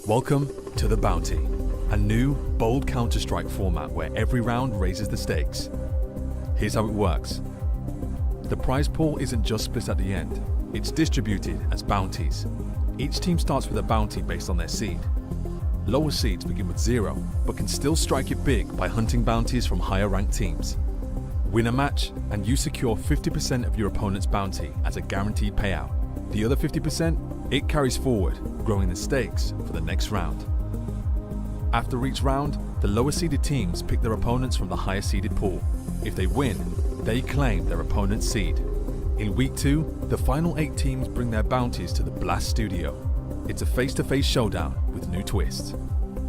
Welcome to The Bounty, a new, bold Counter-Strike format where every round raises the stakes. Here's how it works. The prize pool isn't just split at the end, it's distributed as bounties. Each team starts with a bounty based on their seed. Lower seeds begin with 0, but can still strike it big by hunting bounties from higher ranked teams. Win a match, and you secure 50% of your opponent's bounty as a guaranteed payout. The other 50%, it carries forward, growing the stakes for the next round. After each round, the lower seeded teams pick their opponents from the higher seeded pool. If they win, they claim their opponent's seed. In week 2, the final 8 teams bring their bounties to the Blast Studio. It's a face-to-face showdown with new twists.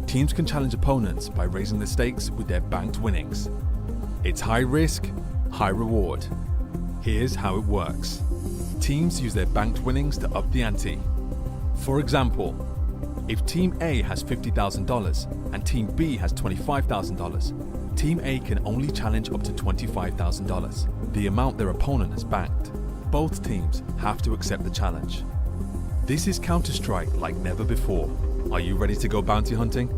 Teams can challenge opponents by raising the stakes with their banked winnings. It's high risk, high reward. Here's how it works. Teams use their banked winnings to up the ante. For example, if Team A has $50,000 and Team B has $25,000, Team A can only challenge up to $25,000, the amount their opponent has banked. Both teams have to accept the challenge. This is Counter-Strike like never before. Are you ready to go bounty hunting?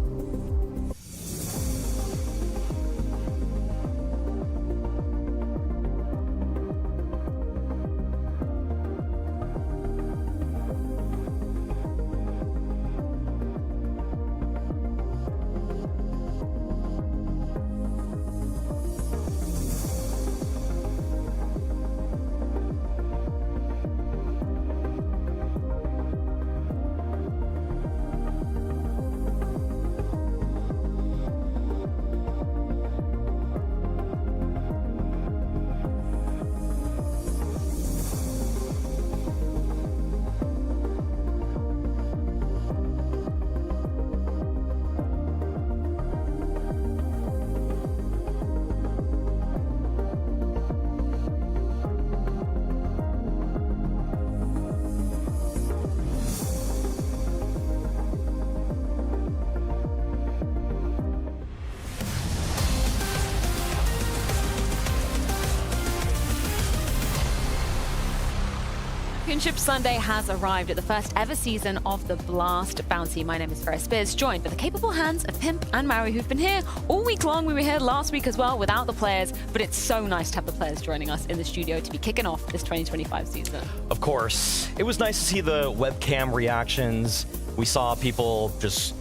Championship Sunday has arrived at the first ever season of the Blast Bounty. My name is Ferris Spears, joined by the capable hands of Pimp and Maui, who've been here all week long. We were here last week as well without the players, but it's so nice to have the players joining us in the studio to be kicking off this 2025 season. Of course. It was nice to see the webcam reactions. We saw people just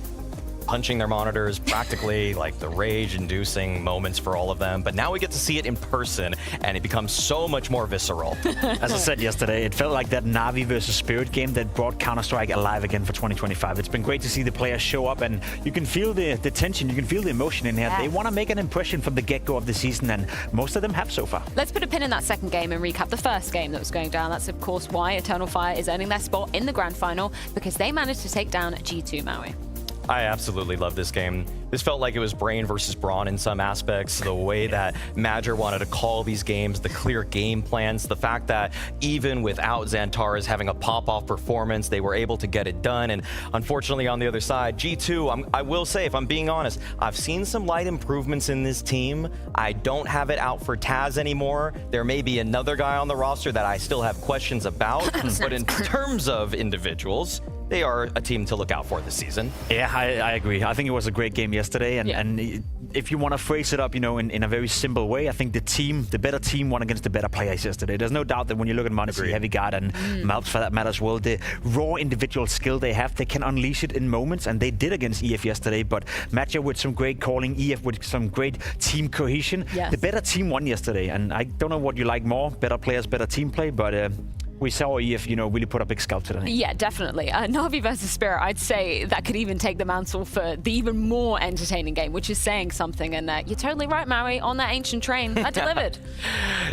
punching their monitors, practically like the rage-inducing moments for all of them. But now we get to see it in person, and it becomes so much more visceral. As I said yesterday, it felt like that Na'Vi versus Spirit game that brought Counter-Strike alive again for 2025. It's been great to see the players show up, and you can feel the tension, you can feel the emotion in here. Yes. They want to make an impression from the get-go of the season, and most of them have so far. Let's put a pin in that second game and recap the first game that was going down. That's, of course, why Eternal Fire is earning their spot in the grand final, because they managed to take down G2 Maui. I absolutely love this game. This felt like it was brain versus brawn in some aspects. The way that Madger wanted to call these games, the clear game plans, the fact that even without Xantares having a pop-off performance, they were able to get it done. And unfortunately, on the other side, G2, I will say, if I'm being honest, I've seen some light improvements in this team. I don't have it out for Taz anymore. There may be another guy on the roster that I still have questions about. But in terms of individuals, they are a team to look out for this season. Yeah, I agree. I think it was a great game yesterday, and if you want to phrase it up, you know, in a very simple way, I think the better team won against the better players yesterday. There's no doubt that when you look at Monty, Heavy Guard, and Malps for that matter as well, the raw individual skill they have, they can unleash it in moments, and they did against EF yesterday. But Matcher with some great calling, EF with some great team cohesion. Yes. The better team won yesterday, and I don't know what you like more, better players, better team play, but we saw EF, you know, really put a big scalp to the name. Yeah, definitely. Na'Vi versus Spirit, I'd say that could even take the mantle for the even more entertaining game, which is saying something. And you're totally right, Maui, on that Ancient train. That delivered.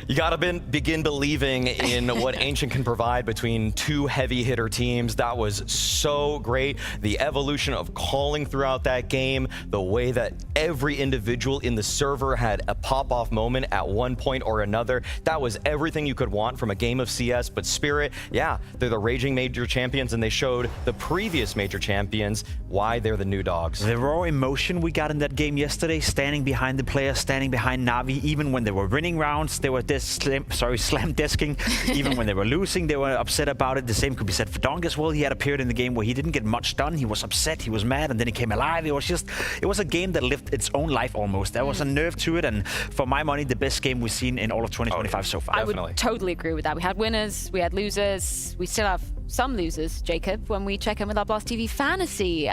You got to begin believing in what Ancient can provide between two heavy hitter teams. That was so great. The evolution of calling throughout that game, the way that every individual in the server had a pop-off moment at one point or another. That was everything you could want from a game of CS, but spirit. Yeah, they're the raging major champions, and they showed the previous major champions why they're the new dogs. The raw emotion we got in that game yesterday, standing behind the players, standing behind Na'Vi, even when they were winning rounds, they were slam desking. Even when they were losing, they were upset about it. The same could be said for Donk as well. He had a period in the game where he didn't get much done. He was upset, he was mad, and then he came alive. It was a game that lived its own life almost. There was a nerve to it, and for my money, the best game we've seen in all of 2025 so far. I would totally agree with that. We had winners, we had losers, we still have some losers, Jacob, when we check in with our Blast TV fantasy.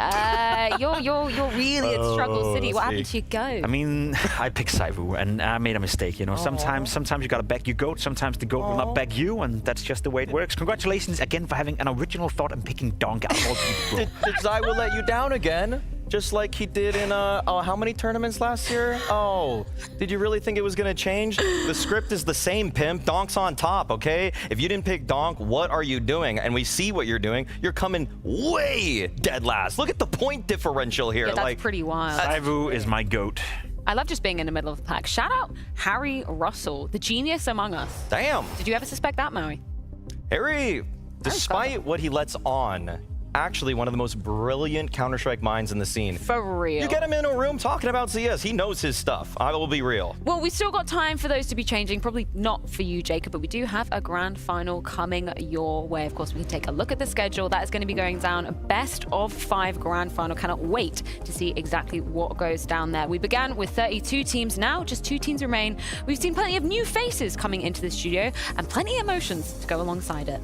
You're really at Struggle City. What happened to your goat? I mean, I picked Saivu, and I made a mistake. You know, sometimes you gotta back your goat. Sometimes the goat will not back you, and that's just the way it works. Congratulations again for having an original thought and picking Donk out of all people. Did Zywoo let you down again? Just like he did in how many tournaments last year? Oh, did you really think it was gonna change? The script is the same, pimp. Donk's on top, okay? If you didn't pick Donk, what are you doing? And we see what you're doing. You're coming way dead last. Look at the point differential here. Yeah, that's pretty wild. Saivu is my goat. I love just being in the middle of the pack. Shout out Harry Russell, the genius among us. Damn. Did you ever suspect that, Maui? Harry, despite what he lets on, actually one of the most brilliant Counter-Strike minds in the scene. For real. You get him in a room talking about CS. He knows his stuff. I will be real. Well, we still got time for those to be changing. Probably not for you, Jacob, but we do have a grand final coming your way. Of course, we can take a look at the schedule. That is going to be going down a best of 5 grand final. Cannot wait to see exactly what goes down there. We began with 32 teams. Now just 2 teams remain. We've seen plenty of new faces coming into the studio and plenty of emotions to go alongside it.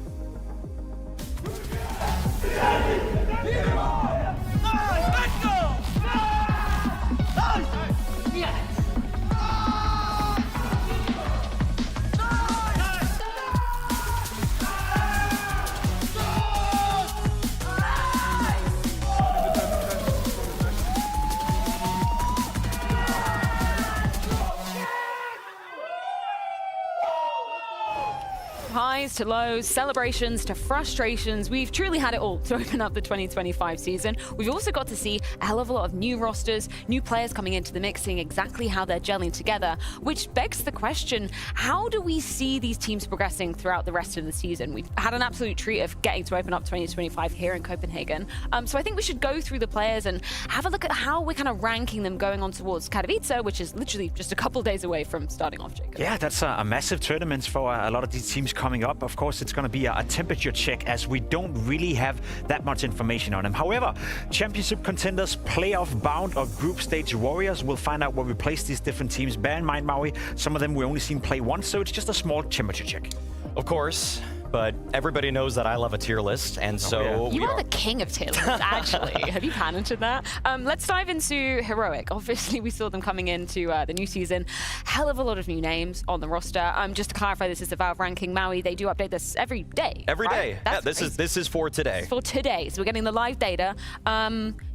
Highs to lows, celebrations to frustrations. We've truly had it all to open up the 2025 season. We've also got to see a hell of a lot of new rosters, new players coming into the mix, seeing exactly how they're gelling together, which begs the question, how do we see these teams progressing throughout the rest of the season? We've had an absolute treat of getting to open up 2025 here in Copenhagen. So I think we should go through the players and have a look at how we're kind of ranking them going on towards Katowice, which is literally just a couple days away from starting off, Jacob. Yeah, that's a massive tournament for a lot of these teams coming up. Of course, it's going to be a temperature check as we don't really have that much information on them. However, championship contenders, playoff bound or group stage warriors, we'll find out where we place these different teams. Bear in mind, Maui, some of them we only seen play once, so it's just a small temperature check. Of course. But everybody knows that I love a tier list, and so you are the king of tier lists, actually. Have you patented that? Let's dive into Heroic. Obviously, we saw them coming into the new season. Hell of a lot of new names on the roster. Just to clarify, this is the Valve ranking. Maui, they do update this every day. Every day. Yeah, this is for today. It's for today. So we're getting the live data.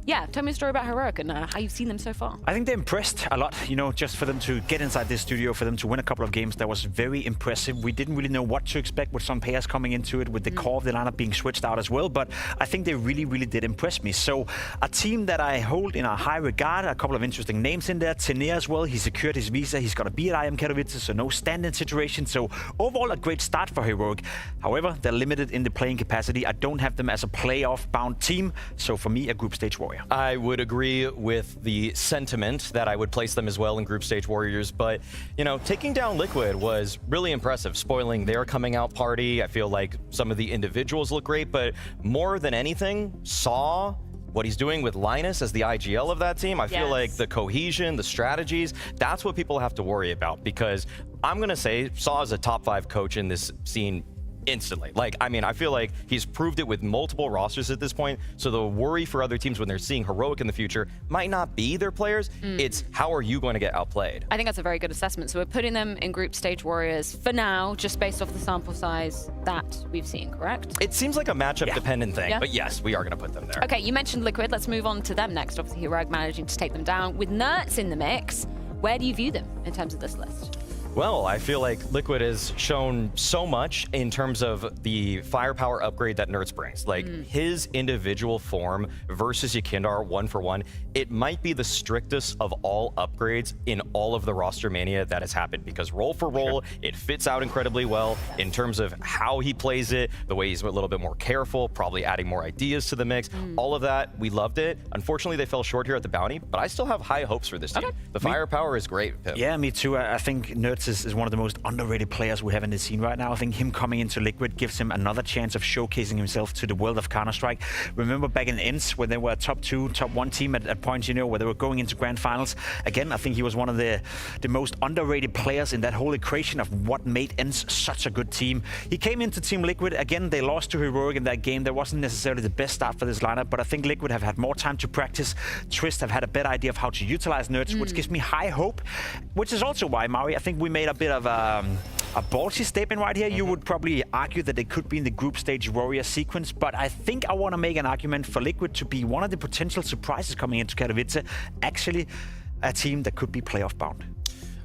Yeah, tell me a story about Heroic and how you've seen them so far. I think they impressed a lot, you know, just for them to get inside this studio, for them to win a couple of games. That was very impressive. We didn't really know what to expect with some players coming into it, with the core of the lineup being switched out as well, but I think they really, really did impress me. So a team that I hold in a high regard, a couple of interesting names in there. Tene as well, he secured his visa. He's got to be at IM Katowice, so no stand-in situation. So overall, a great start for Heroic. However, they're limited in the playing capacity. I don't have them as a playoff-bound team, so for me, a group stage warrior. I would agree with the sentiment that I would place them as well in group stage warriors, but you know, taking down Liquid was really impressive, spoiling their coming out party. I feel like some of the individuals look great, but more than anything, Saw, what he's doing with Linus as the IGL of that team, I feel like the cohesion, the strategies, that's what people have to worry about, because I'm gonna say Saw is a top 5 coach in this scene instantly. Like, I mean, I feel like he's proved it with multiple rosters at this point. So the worry for other teams when they're seeing Heroic in the future might not be their players. It's how are you going to get outplayed? I think that's a very good assessment. So we're putting them in group stage warriors for now, just based off the sample size that we've seen, correct? It seems like a matchup dependent thing, but yes, we are going to put them there. Okay, you mentioned Liquid. Let's move on to them next. Obviously, Heroic managing to take them down. With Nerds in the mix, where do you view them in terms of this list? Well, I feel like Liquid has shown so much in terms of the firepower upgrade that Nerds brings. Like his individual form versus Yakindar 1-for-1, it might be the strictest of all upgrades in all of the roster mania that has happened, because roll for roll, it fits out incredibly well in terms of how he plays it, the way he's a little bit more careful, probably adding more ideas to the mix. All of that, we loved it. Unfortunately, they fell short here at the bounty, but I still have high hopes for this team. The firepower is great, Pip. Yeah, me too. I think Nerds is one of the most underrated players we have in the scene right now. I think him coming into Liquid gives him another chance of showcasing himself to the world of Counter-Strike. Remember back in ENCE when they were a top 2, top 1 team at points, you know, where they were going into grand finals. Again, I think he was one of the most underrated players in that whole equation of what made ENCE such a good team. He came into Team Liquid. Again, they lost to Heroic in that game. That wasn't necessarily the best start for this lineup, but I think Liquid have had more time to practice. Twist have had a better idea of how to utilize Nerds, which gives me high hope, which is also why, Mari, I think we made a bit of a ballsy statement right here. You would probably argue that it could be in the group stage Warrior sequence, but I think I want to make an argument for Liquid to be one of the potential surprises coming into Katowice, actually a team that could be playoff bound.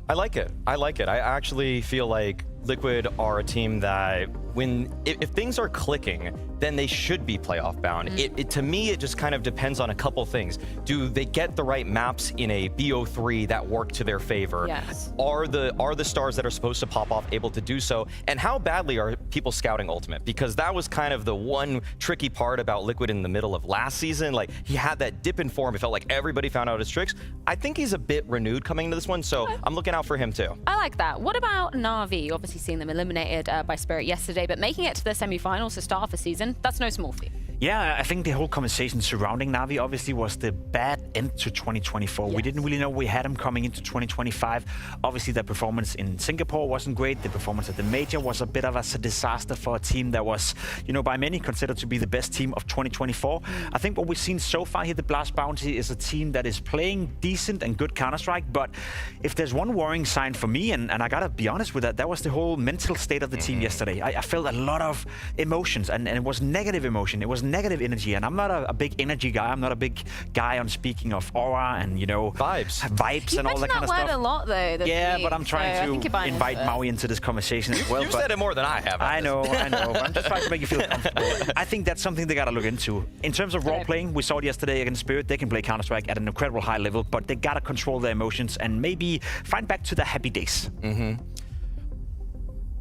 I like it. I like it. I actually feel like Liquid are a team that if things are clicking, then they should be playoff bound. To me, it just kind of depends on a couple things. Do they get the right maps in a BO3 that work to their favor? Yes. Are the stars that are supposed to pop off able to do so? And how badly are people scouting Ultimate? Because that was kind of the one tricky part about Liquid in the middle of last season. Like, he had that dip in form. It felt like everybody found out his tricks. I think he's a bit renewed coming into this one, so I'm looking out for him too. I like that. What about Na'Vi? Obviously seeing them eliminated by Spirit yesterday, but making it to the semi-finals to start off the season, that's no small feat. Yeah, I think the whole conversation surrounding Na'Vi obviously was the bad end to 2024. Yes. We didn't really know we had them coming into 2025. Obviously, their performance in Singapore wasn't great. The performance at the Major was a bit of a disaster for a team that was, you know, by many considered to be the best team of 2024. I think what we've seen so far here, the Blast Bounty, is a team that is playing decent and good Counter-Strike. But if there's one worrying sign for me, and I gotta be honest with that was the whole mental state of the team yesterday. I felt a lot of emotions, and it was negative emotion. It was negative energy, and I'm not a big energy guy. I'm not a big guy on speaking of aura and, you know, vibes and all that kind of stuff. You mentioned that word a lot, though. Yeah, but I'm trying to invite Maui into this conversation as well. You said it more than I have. I know. I'm just trying to make you feel comfortable. I think that's something they got to look into. In terms of role playing, we saw it yesterday against Spirit. They can play Counter-Strike at an incredible high level, but they got to control their emotions and maybe find back to the happy days.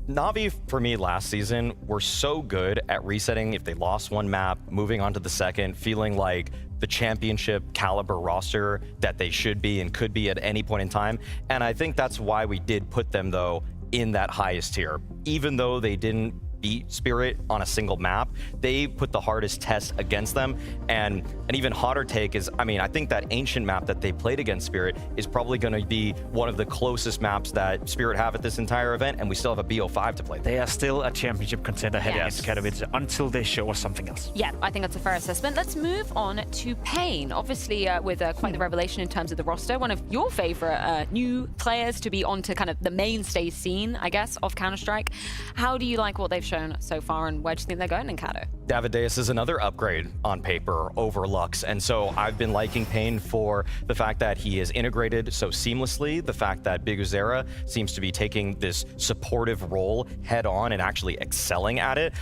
Na'Vi, for me, last season, were so good at resetting if they lost one map, moving on to the second, feeling like the championship caliber roster that they should be and could be at any point in time. And I think that's why we did put them, though, in that highest tier. Even though they didn't beat Spirit on a single map, they put the hardest test against them. And an even hotter take is, I mean, I think that Ancient map that they played against Spirit is probably going to be one of the closest maps that Spirit have at this entire event, and we still have a BO5 to play. They are still a championship contender heading into Katowice until they show us something else. Yeah, I think that's a fair assessment. Let's move on to Pain. Obviously, with quite the revelation in terms of the roster, one of your favorite new players to be onto kind of the mainstay scene, I guess, of Counter-Strike. How do you like what they've shown so far, and where do you think they're going in Kato? Davideus is another upgrade on paper over Lux, and so I've been liking Pain for the fact that he is integrated so seamlessly, the fact that Biguzera seems to be taking this supportive role head on and actually excelling at it.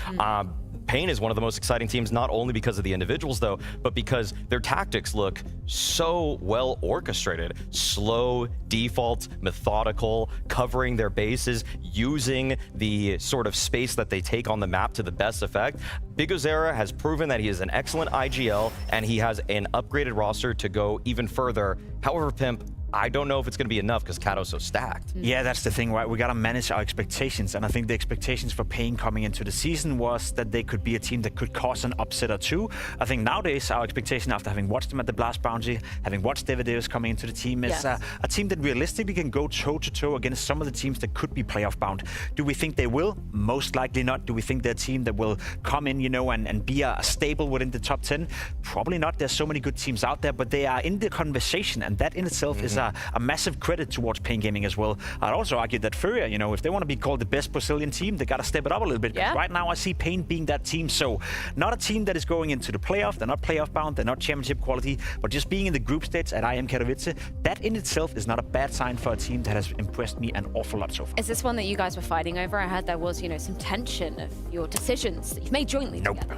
Pain is one of the most exciting teams, not only because of the individuals, though, but because their tactics look so well orchestrated. Slow, default, methodical, covering their bases, using the sort of space that they take on the map to the best effect. Biguzera has proven that he is an excellent IGL, and he has an upgraded roster to go even further. However, Pimp, I don't know if it's going to be enough because Kato's so stacked. Yeah, that's the thing, right? We got to manage our expectations. And I think the expectations for Pain coming into the season was that they could be a team that could cause an upset or two. I think nowadays our expectation, after having watched them at the Blast Bounty, having watched Davideus coming into the team, is a team that realistically can go toe-to-toe against some of the teams that could be playoff bound. Do we think they will? Most likely not. Do we think they're a team that will come in, you know, and be a stable within the top 10? Probably not. There's so many good teams out there, but they are in the conversation, and that in itself is a massive credit towards Pain Gaming as well. I'd also argue that Furia, you know, if they want to be called the best Brazilian team, they got to step it up a little bit. Yeah. Right now, I see Pain being that team. So not a team that is going into the playoff. They're not playoff bound. They're not championship quality. But just being in the group stage at IM Katowice, that in itself is not a bad sign for a team that has impressed me an awful lot so far. Is this one that you guys were fighting over? I heard there was, you know, some tension of your decisions that you've made jointly together.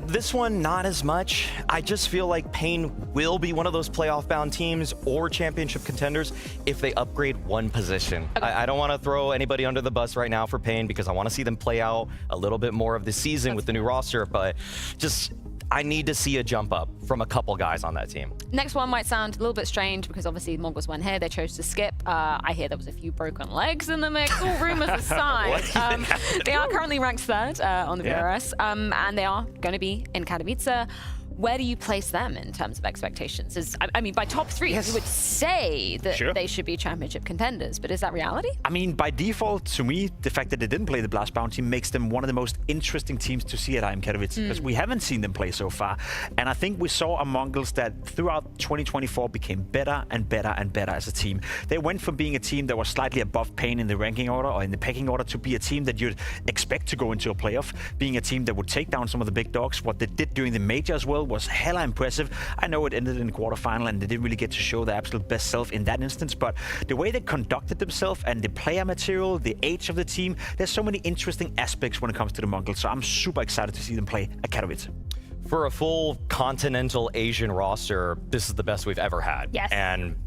This one, not as much. I just feel like Pain will be one of those playoff-bound teams or championship contenders if they upgrade one position. Okay. I don't want to throw anybody under the bus right now for Pain because I want to see them play out a little bit more of the season with the new roster, but just I need to see a jump up from a couple guys on that team. Next one might sound a little bit strange because obviously Mongols went here, they chose to skip. I hear there was a few broken legs in the mix, all rumors aside. They are currently ranked 3rd on the VRS, and they are going to be in Katowice. Where do you place them in terms of expectations? I mean, by top 3, you would say that they should be championship contenders, but is that reality? I mean, by default, to me, the fact that they didn't play the Blast Bound team makes them one of the most interesting teams to see at IM Katowice, because we haven't seen them play so far. And I think we saw a Mongols that throughout 2024 became better and better and better as a team. They went from being a team that was slightly above Pain in the ranking order or in the pecking order to be a team that you'd expect to go into a playoff, being a team that would take down some of the big dogs. What they did during the major as well was hella impressive. I know it ended in the quarterfinal and they didn't really get to show their absolute best self in that instance, but the way they conducted themselves and the player material, the age of the team, there's so many interesting aspects when it comes to the Mongols, so I'm super excited to see them play at Katowice. For a full continental Asian roster, this is the best we've ever had. Yes. And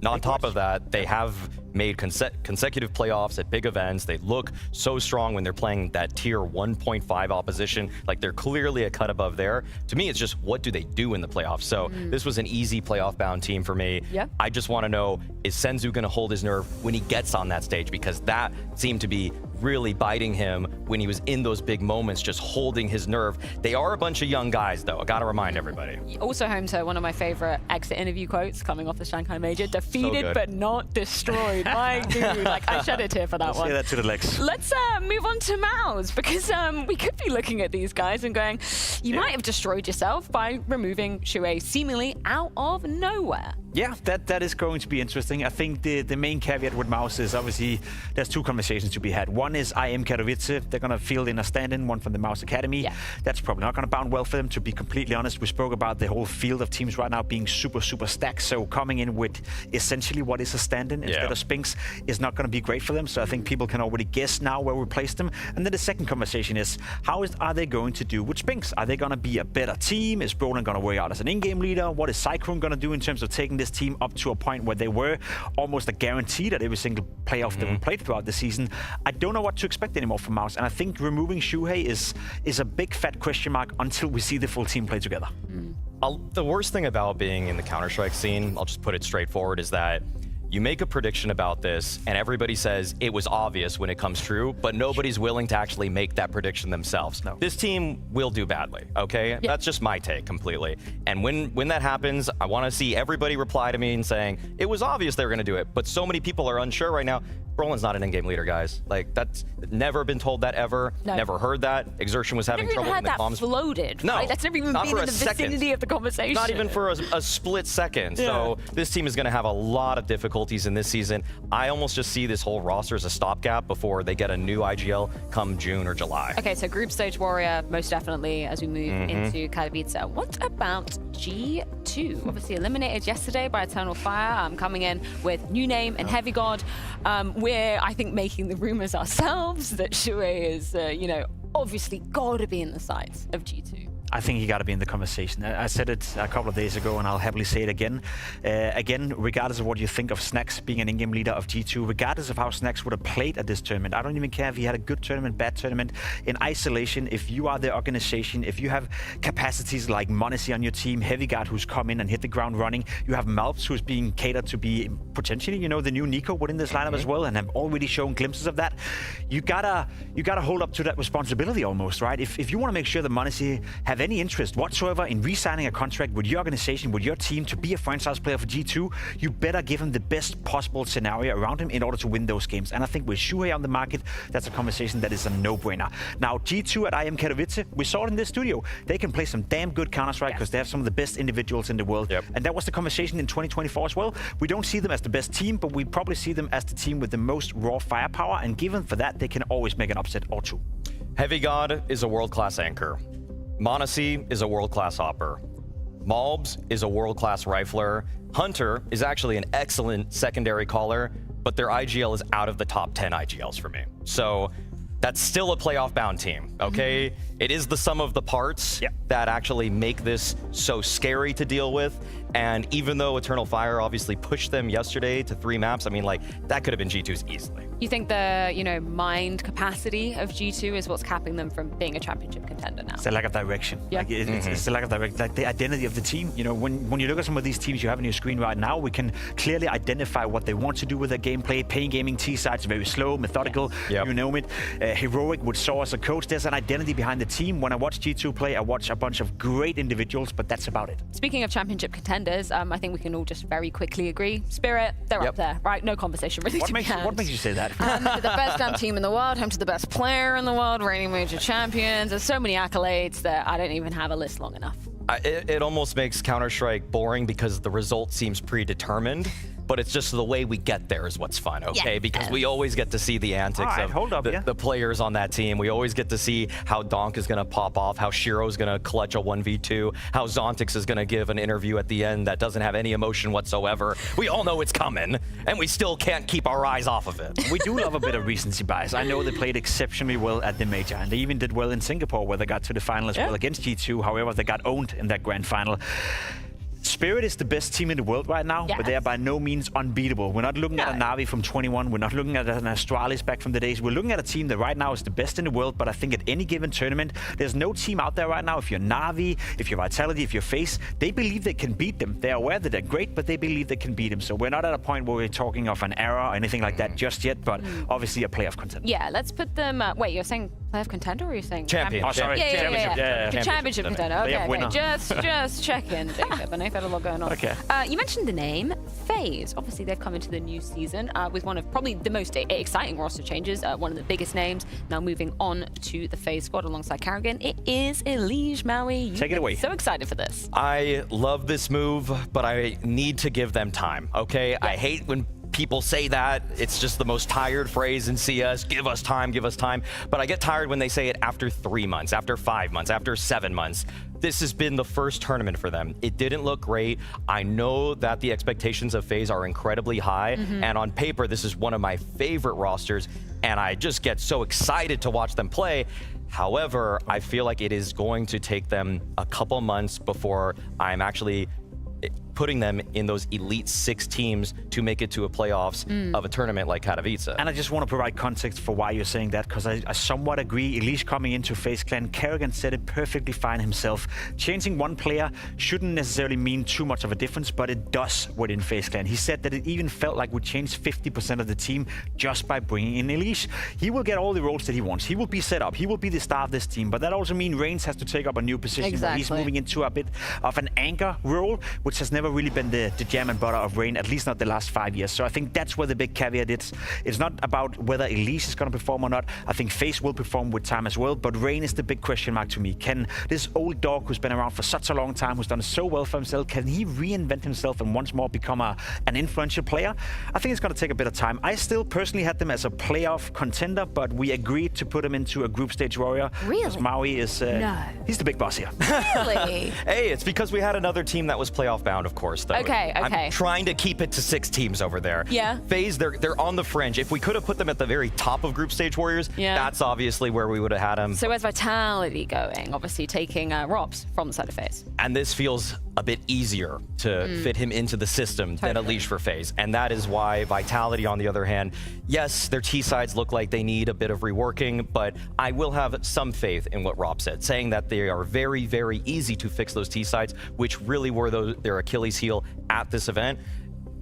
on top of that, they have made consecutive playoffs at big events. They look so strong when they're playing that tier 1.5 opposition. Like, they're clearly a cut above there. To me, it's just what do they do in the playoffs? So this was an easy playoff-bound team for me. Yeah. I just want to know, is Senzu going to hold his nerve when he gets on that stage? Because that seemed to be really biting him when he was in those big moments, just holding his nerve. They are a bunch of young guys, though. I got to remind everybody. Also home to one of my favorite exit interview quotes coming off the Shanghai Major. Defeated but not destroyed. My dude, like, I shed a tear for that one. Say that to the legs. Let's move on to Maus, because we could be looking at these guys and going, you might have destroyed yourself by removing Shuei seemingly out of nowhere. Yeah, that is going to be interesting. I think the main caveat with Maus is obviously there's 2 conversations to be had. One is IM Katowice. They're going to field in a stand-in, one from the Maus Academy. Yeah. That's probably not going to bound well for them, to be completely honest. We spoke about the whole field of teams right now being super, super stacked. So coming in with essentially what is a stand-in instead of Spinks is not going to be great for them. So I think people can already guess now where we place them. And then the second conversation is, are they going to do with Spinks? Are they going to be a better team? Is Brolan going to work out as an in-game leader? What is Cyclone going to do in terms of taking this team up to a point where they were almost a guarantee that every single playoff that we played throughout the season? I don't know what to expect anymore from Maus, and I think removing Shuhei is a big fat question mark until we see the full team play together. The worst thing about being in the Counter-Strike scene, I'll just put it straightforward, is that you make a prediction about this and everybody says it was obvious when it comes true, but nobody's willing to actually make that prediction themselves. No. This team will do badly, okay? Yeah. That's just my take completely. And when that happens, I want to see everybody reply to me and saying, it was obvious they were going to do it, but so many people are unsure right now. Brolan's not an in-game leader, guys. Like, that's never been told that ever. No. Never heard that. Exertion was having trouble in the comms. Floated, no, right? That's never even been in the vicinity of the conversation. Not even for a split second. Yeah. So this team is going to have a lot of difficulties in this season. I almost just see this whole roster as a stopgap before they get a new IGL come June or July. Okay, so group stage warrior, most definitely, as we move into Katowice. What about G2? Obviously eliminated yesterday by Eternal Fire, coming in with new name and Heavy God. We're, I think, making the rumors ourselves that Shuei is, you know, obviously got to be in the sights of G2. I think you got to be in the conversation. I said it a couple of days ago, and I'll happily say it again. Again, regardless of what you think of Snacks being an in-game leader of G2, regardless of how Snacks would have played at this tournament, I don't even care if he had a good tournament, bad tournament. In isolation, if you are the organization, if you have capacities like Monacy on your team, Heavy Guard who's come in and hit the ground running, you have Malps who's being catered to be potentially, you know, the new Nico within this lineup as well, and have already shown glimpses of that. You gotta hold up to that responsibility almost, right? If you want to make sure that Monacy have have any interest whatsoever in re-signing a contract with your organization, with your team, to be a franchise player for G2, you better give him the best possible scenario around him in order to win those games. And I think with Shuhei on the market, that's a conversation that is a no-brainer. Now, G2 at IM Katowice, we saw it in this studio. They can play some damn good Counter-Strike because they have some of the best individuals in the world. Yep. And that was the conversation in 2024 as well. We don't see them as the best team, but we probably see them as the team with the most raw firepower. And given for that, they can always make an upset or two. Heavy God is a world-class anchor. m0NESY is a world-class hopper. Malbs is a world-class rifler. Hunter is actually an excellent secondary caller, but their IGL is out of the top 10 IGLs for me. So that's still a playoff-bound team, okay? It is the sum of the parts that actually make this so scary to deal with. And even though Eternal Fire obviously pushed them yesterday to 3 maps, I mean, like, that could have been G2's easily. You think the, mind capacity of G2 is what's capping them from being a championship contender now? It's a lack of direction. Yeah. Like it's the lack of direction, like the identity of the team. You know, when you look at some of these teams you have on your screen right now, we can clearly identify what they want to do with their gameplay. Pain Gaming T sides very slow, methodical, you know it. Heroic would saw as a coach. There's an identity behind the team. When I watch G2 play, I watch a bunch of great individuals, but that's about it. Speaking of championship contenders, I think we can all just very quickly agree. Spirit, they're up there, right? No conversation really to be had. What makes you say that? The best damn team in the world, home to the best player in the world, reigning major champions. There's so many accolades that I don't even have a list long enough. It almost makes Counter-Strike boring because the result seems predetermined. But it's just the way we get there is what's fun, okay? Yeah. Because we always get to see the antics of the players on that team. We always get to see how Donk is going to pop off, how Shiro's going to clutch a 1v2, how Zontix is going to give an interview at the end that doesn't have any emotion whatsoever. We all know it's coming, and we still can't keep our eyes off of it. We do love a bit of recency bias. I know they played exceptionally well at the major, and they even did well in Singapore, where they got to the final as well against G2. However, they got owned in that grand final. Spirit is the best team in the world right now, but they are by no means unbeatable. We're not looking at a Na'Vi from 21. We're not looking at an Astralis back from the days. We're looking at a team that right now is the best in the world, but I think at any given tournament, there's no team out there right now, if you're Na'Vi, if you're Vitality, if you're FaZe, they believe they can beat them. They're aware that they're great, but they believe they can beat them. So we're not at a point where we're talking of an era or anything like that just yet, but obviously a playoff contender. Yeah, let's put them... wait, you're saying playoff contender, or are you saying... Champion. Oh, sorry. Championship contender. Okay. Just checking, Jacob. I know you've had a lot going on. Okay. You mentioned the name FaZe. Obviously, they've come into the new season with one of probably the most exciting roster changes. One of the biggest names now moving on to the FaZe squad alongside Karrigan. It is Elige. Maui. Take it away. So excited for this. I love this move, but I need to give them time, okay? I hate when people say that. It's just the most tired phrase in CS. Give us time, give us time. But I get tired when they say it after 3 months, after 5 months, after 7 months. This has been the first tournament for them. It didn't look great. I know that the expectations of FaZe are incredibly high. And on paper, this is one of my favorite rosters. And I just get so excited to watch them play. However, I feel like it is going to take them a couple months before I'm actually putting them in those Elite 6 teams to make it to a playoffs of a tournament like Katowice. And I just want to provide context for why you're saying that, because I somewhat agree. Elige coming into FaZe Clan, Karrigan said it perfectly fine himself. Changing one player shouldn't necessarily mean too much of a difference, but it does within FaZe Clan. He said that it even felt like we changed 50% of the team just by bringing in Elige. He will get all the roles that he wants. He will be set up. He will be the star of this team, but that also means Reigns has to take up a new position. Where he's moving into a bit of an anchor role, which has never really been the jam and butter of Reign, at least not the last 5 years. So I think that's where the big caveat is. It's not about whether Elige is going to perform or not. I think FaZe will perform with time as well, but Reign is the big question mark to me. Can this old dog who's been around for such a long time, who's done so well for himself, can he reinvent himself and once more become an influential player? I think it's going to take a bit of time. I still personally had them as a playoff contender, but we agreed to put him into a group stage warrior. Really? Because Maui is... he's the big boss here. Really? Hey, it's because we had another team that was playoff bound, of course, though. Okay. I'm trying to keep it to 6 teams over there. Yeah. FaZe, they're on the fringe. If we could have put them at the very top of group stage warriors, that's obviously where we would have had them. So where's Vitality going? Obviously taking Robs from the side of FaZe. And this feels a bit easier to fit him into the system than Elige for FaZe. And that is why Vitality, on the other hand, yes, their T-sides look like they need a bit of reworking, but I will have some faith in what Rob said, saying that they are very, very easy to fix those T-sides, which really were their Achilles heel at this event.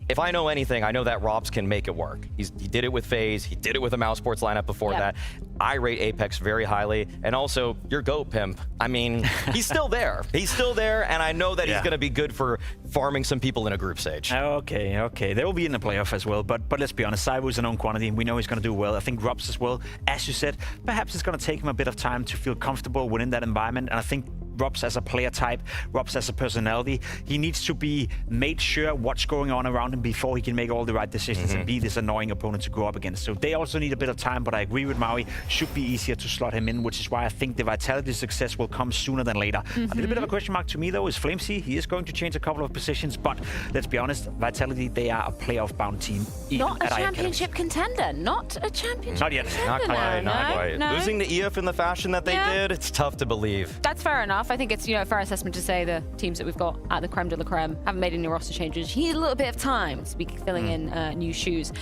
if I know anything, I know that Robs can make it work. He did it with FaZe. He did it with a Mouse Sports lineup before that. I rate Apex very highly. And also, your GOAT, Pimp. I mean, he's still there. He's still there, and I know that he's going to be good for farming some people in a group stage. Okay. They will be in the playoff as well. But let's be honest, Cybo's a known quantity. We know he's going to do well. I think Robs as well. As you said, perhaps it's going to take him a bit of time to feel comfortable within that environment. And I think Robs as a player type, Robs as a personality, he needs to be made sure what's going on around him before he can make all the right decisions and be this annoying opponent to go up against. So they also need a bit of time, but I agree with Maui. Should be easier to slot him in, which is why I think the Vitality success will come sooner than later. A little bit of a question mark to me, though, is Flamesy. He is going to change a couple of positions, but let's be honest, Vitality, they are a playoff-bound team. Not a championship contender. Not a championship Not yet. contender. Not quite. No. Losing to EF in the fashion that they did, it's tough to believe. That's fair enough. I think it's, a fair assessment to say the teams that we've got at the creme de la creme haven't made any roster changes. You need a little bit of time to be filling in new shoes.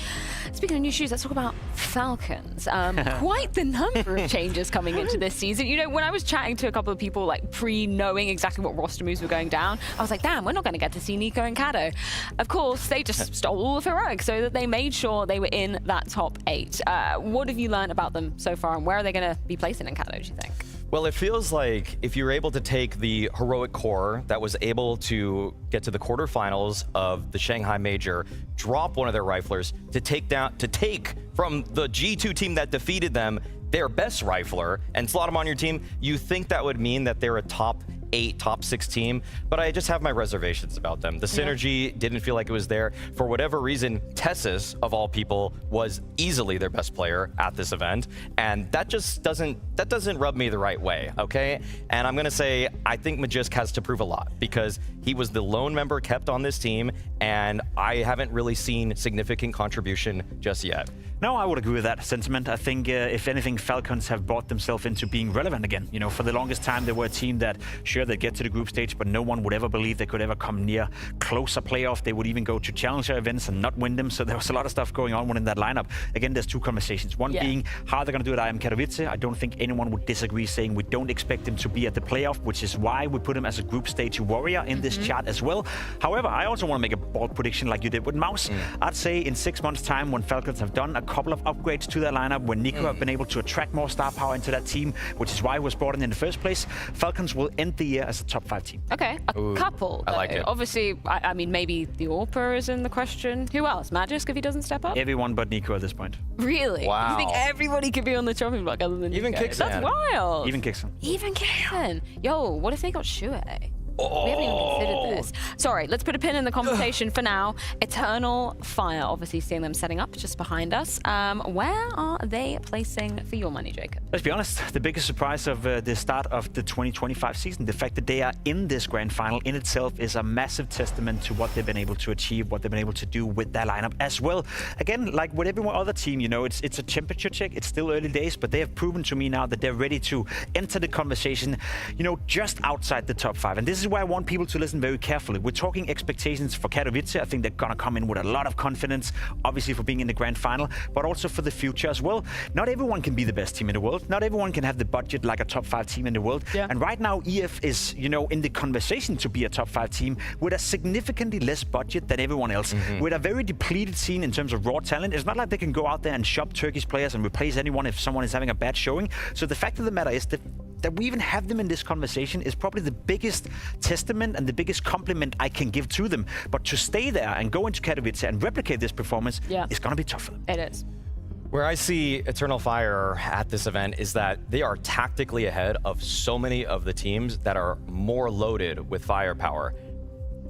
Speaking of new shoes, let's talk about Falcons. Quite the number of changes coming into this season. When I was chatting to a couple of people, like pre-knowing exactly what roster moves were going down, I was like, damn, we're not going to get to see Nico and Kado. Of course, they just stole all of Heroic so that they made sure they were in that top 8. What have you learned about them so far, and where are they going to be placing in Kado, do you think? Well, it feels like if you're able to take the Heroic core that was able to get to the quarterfinals of the Shanghai Major, drop one of their riflers to take from the G2 team that defeated them their best rifler and slot them on your team, you think that would mean that they're a top 8, top 6 team, but I just have my reservations about them. The synergy didn't feel like it was there. For whatever reason, Tessus, of all people, was easily their best player at this event, and that just doesn't rub me the right way, okay? And I'm gonna say, I think Magisk has to prove a lot, because he was the lone member kept on this team, and I haven't really seen significant contribution just yet. No, I would agree with that sentiment. I think, if anything, Falcons have brought themselves into being relevant again. For the longest time, they were a team that, sure, they'd get to the group stage, but no one would ever believe they could ever come near closer playoff. They would even go to challenger events and not win them. So there was a lot of stuff going on within that lineup. Again, there's two conversations. One being how they're going to do at IM Katowice. I don't think anyone would disagree saying we don't expect them to be at the playoff, which is why we put them as a group stage warrior in this chart as well. However, I also want to make a bold prediction like you did with Mouse. I'd say in 6 months' time, when Falcons have done a couple of upgrades to their lineup, when Nico have been able to attract more star power into that team, which is why he was brought in the first place, Falcons will end the year as a top 5 team. Okay, a couple, though. I like it. Obviously, I mean, maybe the Orpa is in the question. Who else? Magisk, if he doesn't step up? Everyone but Nico at this point. Really? Wow. You think everybody could be on the chopping block other than Even Nico? Kixan. That's wild. Even Kixan. Even Kixan. Yo, what if they got Shue? We haven't even considered this. Sorry, let's put a pin in the conversation for now. Eternal Fire, obviously seeing them setting up just behind us. Where are they placing for your money, Jacob? Let's be honest, the biggest surprise of the start of the 2025 season, the fact that they are in this grand final in itself is a massive testament to what they've been able to achieve, what they've been able to do with their lineup as well. Again, like with every other team, it's a temperature check. It's still early days, but they have proven to me now that they're ready to enter the conversation, just outside the top 5. And this is why I want people to listen very carefully. We're talking expectations for Katowice. I think they're going to come in with a lot of confidence, obviously for being in the grand final, but also for the future as well. Not everyone can be the best team in the world. Not everyone can have the budget like a top 5 team in the world. Yeah. And right now, EF is, in the conversation to be a top 5 team with a significantly less budget than everyone else, with a very depleted scene in terms of raw talent. It's not like they can go out there and shop Turkish players and replace anyone if someone is having a bad showing. So the fact of the matter is that we even have them in this conversation is probably the biggest testament and the biggest compliment I can give to them. But to stay there and go into Katowice and replicate this performance is going to be tough for them. It is. Where I see Eternal Fire at this event is that they are tactically ahead of so many of the teams that are more loaded with firepower.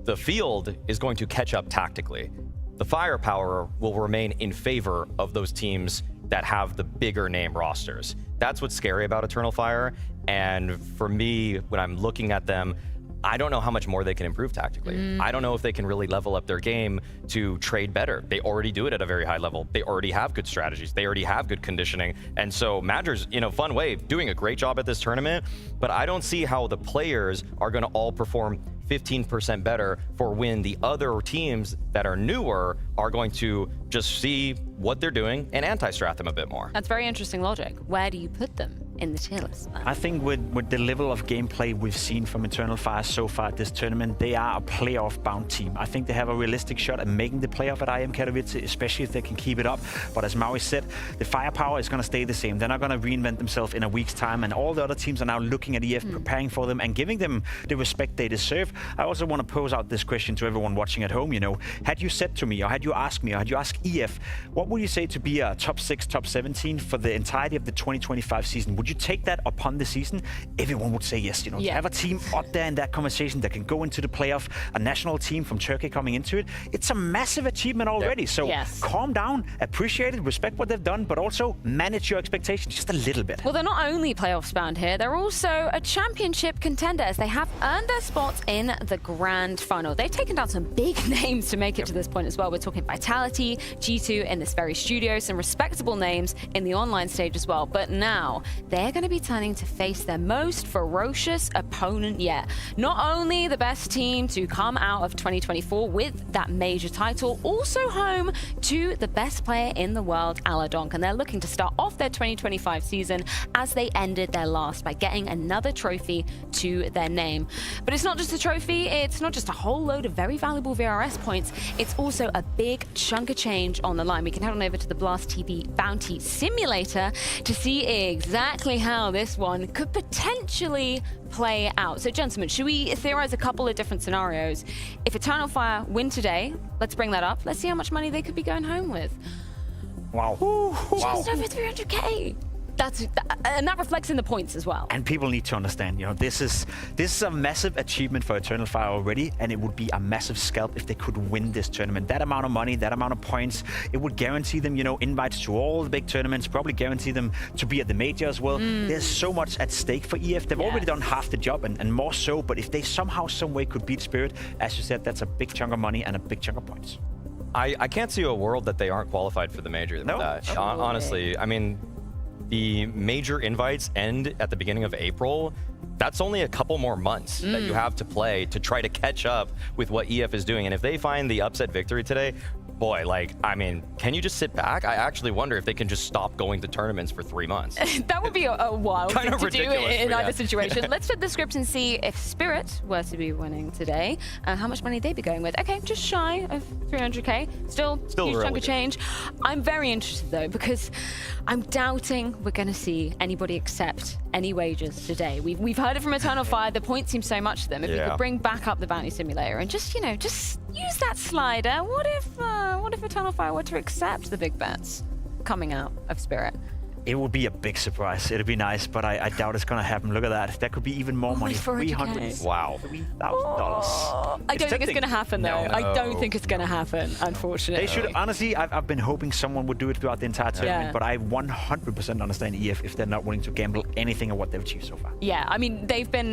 The field is going to catch up tactically. The firepower will remain in favor of those teams that have the bigger name rosters. That's what's scary about Eternal Fire. And for me, when I'm looking at them, I don't know how much more they can improve tactically. I don't know if they can really level up their game to trade better. They already do it at a very high level. They already have good strategies. They already have good conditioning. And so Madger's, in a fun way, doing a great job at this tournament, but I don't see how the players are gonna all perform 15% better for when the other teams that are newer are going to just see what they're doing and anti-strat them a bit more. That's very interesting logic. Where do you put them in the tier list. I think with the level of gameplay we've seen from Eternal Fire so far at this tournament, they are a playoff-bound team. I think they have a realistic shot at making the playoff at IM Katowice, especially if they can keep it up. But as Maui said, the firepower is going to stay the same. They're not going to reinvent themselves in a week's time, and all the other teams are now looking at EF, preparing for them and giving them the respect they deserve. I also want to pose out this question to everyone watching at home. You know, had you said to me, or had you asked me, or had you asked EF, what would you say to be a top 6, top 17 for the entirety of the 2025 season? Would you take that upon the season? Everyone would say yes. You know, to have a team up there in that conversation that can go into the playoff, a national team from Turkey coming into it, it's a massive achievement already. So calm down, appreciate it, respect what they've done, but also manage your expectations just a little bit. Well, they're not only playoffs bound here, they're also a championship contender as they have earned their spots in the grand final. They've taken down some big names to make it to this point as well. We're talking Vitality, G2 in this very studio, some respectable names in the online stage as well. But now they're going to be turning to face their most ferocious opponent yet. Not only the best team to come out of 2024 with that major title, also home to the best player in the world, Aladonk, and they're looking to start off their 2025 season as they ended their last by getting another trophy to their name. But it's not just a trophy, it's not just a whole load of very valuable VRS points, it's also a big chunk of change on the line. We can head on over to the Blast TV Bounty Simulator to see exactly how this one could potentially play out. So gentlemen, should we theorize a couple of different scenarios? If Eternal Fire win today, let's bring that up. Let's see how much money they could be going home with. Wow. Just over 300k. And that reflects in the points as well. And people need to understand, you know, this is a massive achievement for Eternal Fire already, and it would be a massive scalp if they could win this tournament. That amount of money, that amount of points, it would guarantee them, you know, invites to all the big tournaments, probably guarantee them to be at the major as well. There's so much at stake for EF. They've already done half the job and more so, but if they somehow, some way could beat Spirit, as you said, that's a big chunk of money and a big chunk of points. I can't see a world that they aren't qualified for the major. No. Honestly, I mean, the major invites end at the beginning of April. That's only a couple more months that you have to play to try to catch up with what EF is doing. And if they find the upset victory today, boy, like, I mean, can you just sit back? I actually wonder if they can just stop going to tournaments for 3 months. That would be a wild kind thing of to do in either situation. Let's flip the script and see if Spirit were to be winning today, how much money they'd be going with. Okay, just shy of 300k. Still huge chunk of change. I'm very interested though, because I'm doubting we're going to see anybody accept any wagers today. We've heard it from Eternal Fire. The points seem so much to them. If we could bring back up the Bounty Simulator and just, you know, just use that slider. What if Eternal Fire were to accept the big bets coming out of Spirit? It would be a big surprise. It'd be nice, but I doubt it's going to happen. Look at that. That could be even more money. $300,000. Wow. $3,000. I don't think it's going to happen, though. No. I don't think it's going to happen, unfortunately. They should, honestly, I've been hoping someone would do it throughout the entire tournament, but I 100% understand EF if they're not willing to gamble anything on what they've achieved so far. Yeah, I mean, they've been, you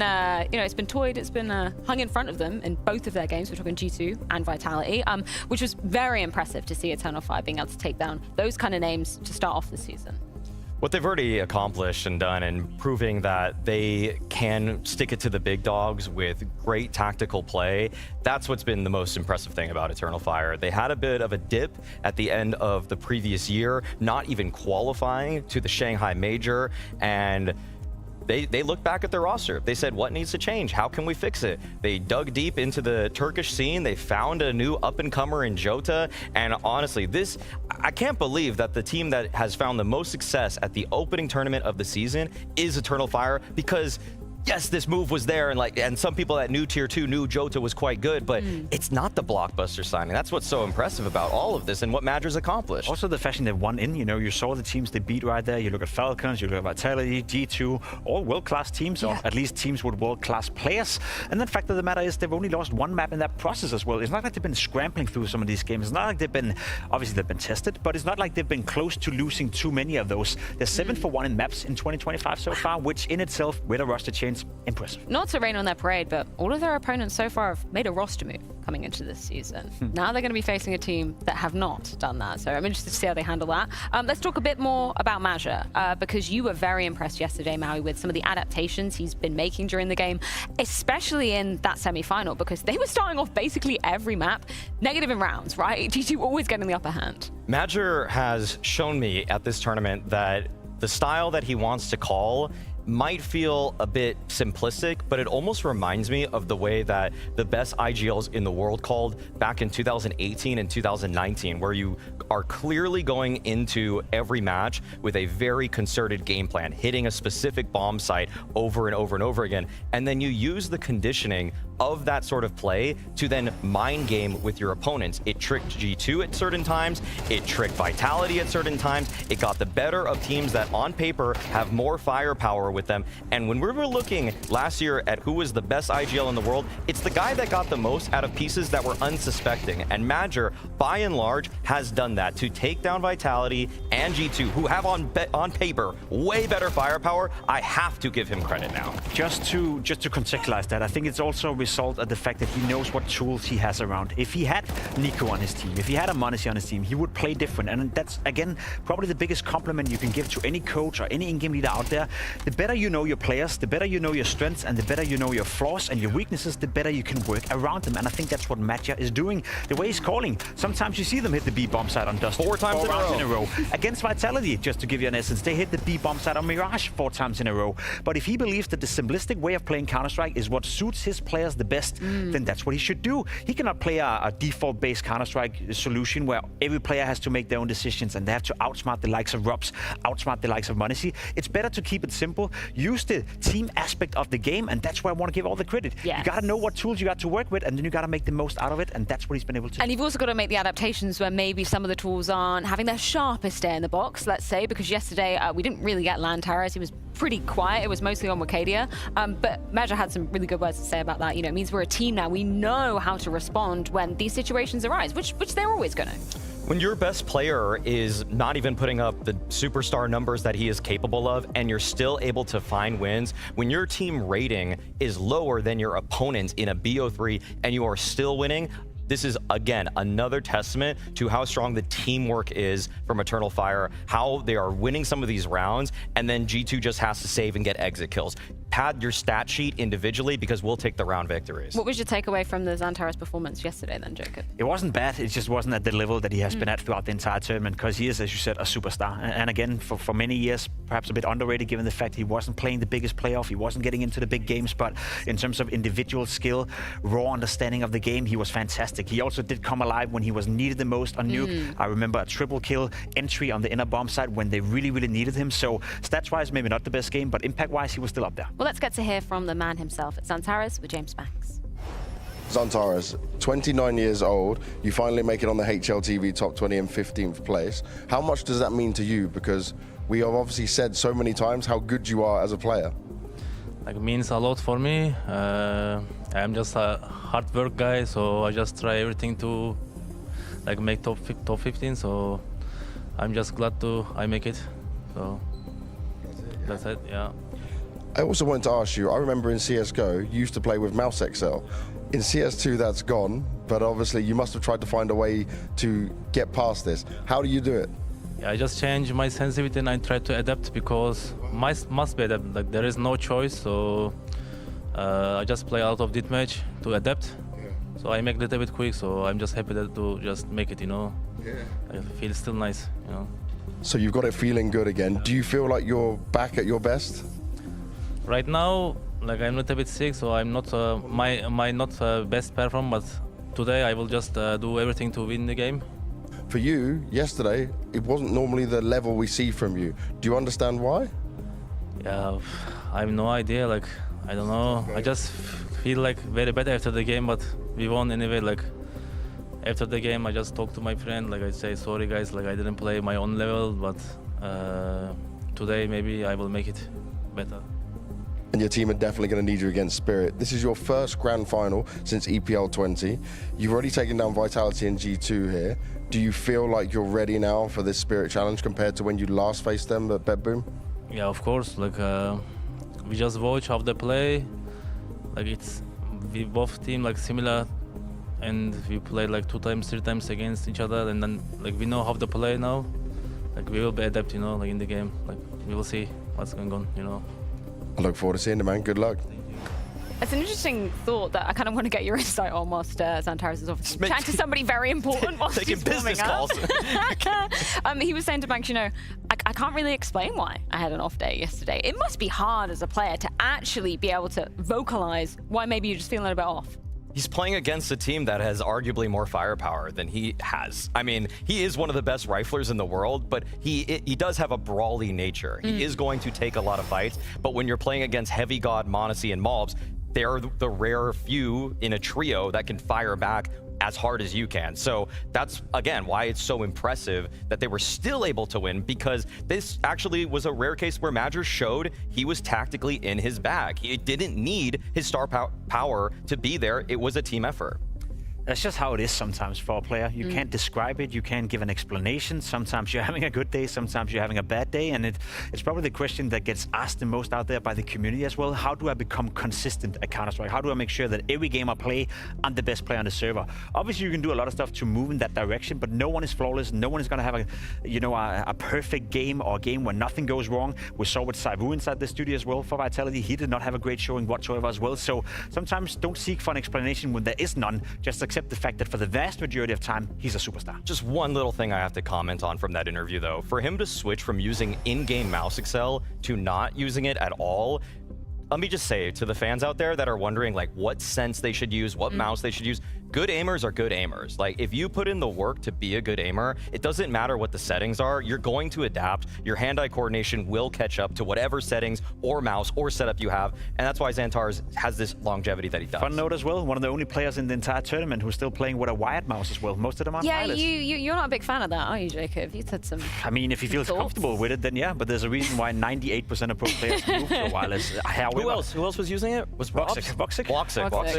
know, it's been toyed, it's been hung in front of them in both of their games. We're talking G2 and Vitality, which was very impressive to see Eternal Fire being able to take down those kind of names to start off the season. What they've already accomplished and done, and proving that they can stick it to the big dogs with great tactical play, that's what's been the most impressive thing about Eternal Fire. They had a bit of a dip at the end of the previous year, not even qualifying to the Shanghai Major, and they looked back at their roster. They said, what needs to change? How can we fix it? They dug deep into the Turkish scene. They found a new up-and-comer in Jota. And honestly, I can't believe that the team that has found the most success at the opening tournament of the season is Eternal Fire, because yes, this move was there, and some people that knew Tier 2 knew Jota was quite good, but it's not the blockbuster signing. That's what's so impressive about all of this and what Madger's accomplished. Also the fashion they won in, you know, you saw the teams they beat right there. You look at Falcons, you look at Vitality, G2, all world-class teams, or at least teams with world-class players. And the fact of the matter is they've only lost one map in that process as well. It's not like they've been scrambling through some of these games. It's not like they've been, obviously they've been tested, but it's not like they've been close to losing too many of those. They're 7-for-1 in maps in 2025 so far, which in itself, with a roster change, impressive. Not to rain on their parade, but all of their opponents so far have made a roster move coming into this season. Now they're going to be facing a team that have not done that, so I'm interested to see how they handle that. Let's talk a bit more about Madger, because you were very impressed yesterday, Maui, with some of the adaptations he's been making during the game, especially in that semi-final, because they were starting off basically every map negative in rounds, right? G2 always getting the upper hand. Madger has shown me at this tournament that the style that he wants to call might feel a bit simplistic, but it almost reminds me of the way that the best IGLs in the world called back in 2018 and 2019, where you are clearly going into every match with a very concerted game plan, hitting a specific bomb site over and over and over again, and then you use the conditioning of that sort of play to then mind game with your opponents. It tricked G2 at certain times, it tricked Vitality at certain times, it got the better of teams that on paper have more firepower with them. And when we were looking last year at who was the best IGL in the world, it's the guy that got the most out of pieces that were unsuspecting. And Madger, by and large, has done that to take down Vitality and G2, who have on paper way better firepower. I have to give him credit now. Just to contextualize that, I think it's also a result of the fact that he knows what tools he has around. If he had Nico on his team, if he had a m0NESY on his team, he would play different. And that's, again, probably the biggest compliment you can give to any coach or any in-game leader out there. The better you know your players, the better you know your strengths, and the better you know your flaws and your weaknesses, the better you can work around them. And I think that's what Madger is doing. The way he's calling, sometimes you see them hit the B bomb site on Dust 4 times in a row. Against Vitality, just to give you an essence, they hit the B bomb site on Mirage 4 times in a row. But if he believes that the simplistic way of playing Counter-Strike is what suits his players the best, then that's what he should do. He cannot play a default-based Counter-Strike solution where every player has to make their own decisions and they have to outsmart the likes of Robs, outsmart the likes of m0NESY. It's better to keep it simple, use the team aspect of the game, and that's where I want to give all the credit. Yes. You got to know what tools you got to work with, and then you got to make the most out of it, and that's what he's been able to do. And you've also got to make the adaptations where maybe some of the tools aren't having their sharpest day in the box, let's say, because yesterday we didn't really get Lantaris. He was pretty quiet. It was mostly on Wakadia. But Madger had some really good words to say about that. You know, it means we're a team now. We know how to respond when these situations arise, which they're always going to. When your best player is not even putting up the superstar numbers that he is capable of, and you're still able to find wins, when your team rating is lower than your opponent in a BO3 and you are still winning, this is, again, another testament to how strong the teamwork is from Eternal Fire, how they are winning some of these rounds, and then G2 just has to save and get exit kills. Pad your stat sheet individually because we'll take the round victories. What was your takeaway from the Xantares performance yesterday then, Jacob? It wasn't bad. It just wasn't at the level that he has been at throughout the entire tournament, because he is, as you said, a superstar. And again, for many years, perhaps a bit underrated given the fact he wasn't playing the biggest playoff, he wasn't getting into the big games, but in terms of individual skill, raw understanding of the game, he was fantastic. He also did come alive when he was needed the most on Nuke. I remember a triple kill entry on the inner bomb side when they really, really needed him. So stats-wise, maybe not the best game, but impact-wise, he was still up there. Well, let's get to hear from the man himself at Xantares with James Banks. Xantares, 29 years old, you finally make it on the HLTV top 20 in 15th place. How much does that mean to you? Because we have obviously said so many times how good you are as a player. Like, it means a lot for me. I'm just a hard work guy, so I just try everything to like make top 15. So I'm just glad I make it. So that's it. Yeah. I also wanted to ask you, I remember in CSGO, you used to play with Mouse XL. In CS2, that's gone, but obviously you must have tried to find a way to get past this. How do you do it? Yeah, I just change my sensitivity and I try to adapt because must be adapt. Like, there is no choice, so I just play out of deathmatch to adapt. Yeah. So I make a little bit quick, so I'm just happy to just make it, you know. Yeah. I feel still nice, you know. So you've got it feeling good again. Do you feel like you're back at your best? Right now, like, I'm a little bit sick, so I'm not my not best perform, but today I will just do everything to win the game. For you, yesterday, it wasn't normally the level we see from you. Do you understand why? Yeah, I have no idea. Like, I don't know. I just feel like very bad after the game, but we won anyway. Like, after the game, I just talked to my friend. Like, I say, sorry guys, like, I didn't play my own level, but today maybe I will make it better. And your team are definitely going to need you against Spirit. This is your first grand final since EPL 20. You've already taken down Vitality and G2 here. Do you feel like you're ready now for this Spirit challenge compared to when you last faced them at BetBoom? Yeah, of course. Like, we just watch how they play. Like, we both team like similar, and we played like 2 times, 3 times against each other, and then like we know how to play now. Like, we will be adapt, you know, like in the game. Like, we will see what's going on, you know. I look forward to seeing it, man. Good luck. It's an interesting thought that I kind of want to get your insight on whilst Xantares is off chatting to somebody very important whilst taking he's business warming calls. up. He was saying to Banks, you know, I can't really explain why I had an off day yesterday. It must be hard as a player to actually be able to vocalize why maybe you're just feeling a bit off. He's playing against a team that has arguably more firepower than he has. I mean, he is one of the best riflers in the world, but he does have a brawly nature. He is going to take a lot of fights, but when you're playing against Heavy God, m0NESY, and Mobs, they're the rare few in a trio that can fire back as hard as you can. So that's, again, why it's so impressive that they were still able to win, because this actually was a rare case where Madger showed he was tactically in his bag. He didn't need his star power to be there. It was a team effort. That's just how it is sometimes for a player. You can't describe it, you can't give an explanation. Sometimes you're having a good day, sometimes you're having a bad day, and it's probably the question that gets asked the most out there by the community as well. How do I become consistent at Counter-Strike? How do I make sure that every game I play, I'm the best player on the server? Obviously, you can do a lot of stuff to move in that direction, but no one is flawless. No one is going to have a perfect game, or a game where nothing goes wrong. We saw with Saibu inside the studio as well for Vitality. He did not have a great showing whatsoever as well. So sometimes don't seek for an explanation when there is none. Just accept the fact that for the vast majority of time, he's a superstar. Just one little thing I have to comment on from that interview, though. For him to switch from using in-game mouse excel to not using it at all, let me just say to the fans out there that are wondering, like, what sense they should use, what mouse they should use, good aimers are good aimers. Like, if you put in the work to be a good aimer, it doesn't matter what the settings are, you're going to adapt. Your hand-eye coordination will catch up to whatever settings or mouse or setup you have, and that's why Xantares has this longevity that he does. Fun note as well, one of the only players in the entire tournament who's still playing with a wired mouse as well. Most of them are wireless. You're not a big fan of that, are you, Jacob? You said some. I mean, if he feels comfortable with it, then yeah, but there's a reason why 98% of pro players move to wireless. However, Who else was using it? Was Voxic.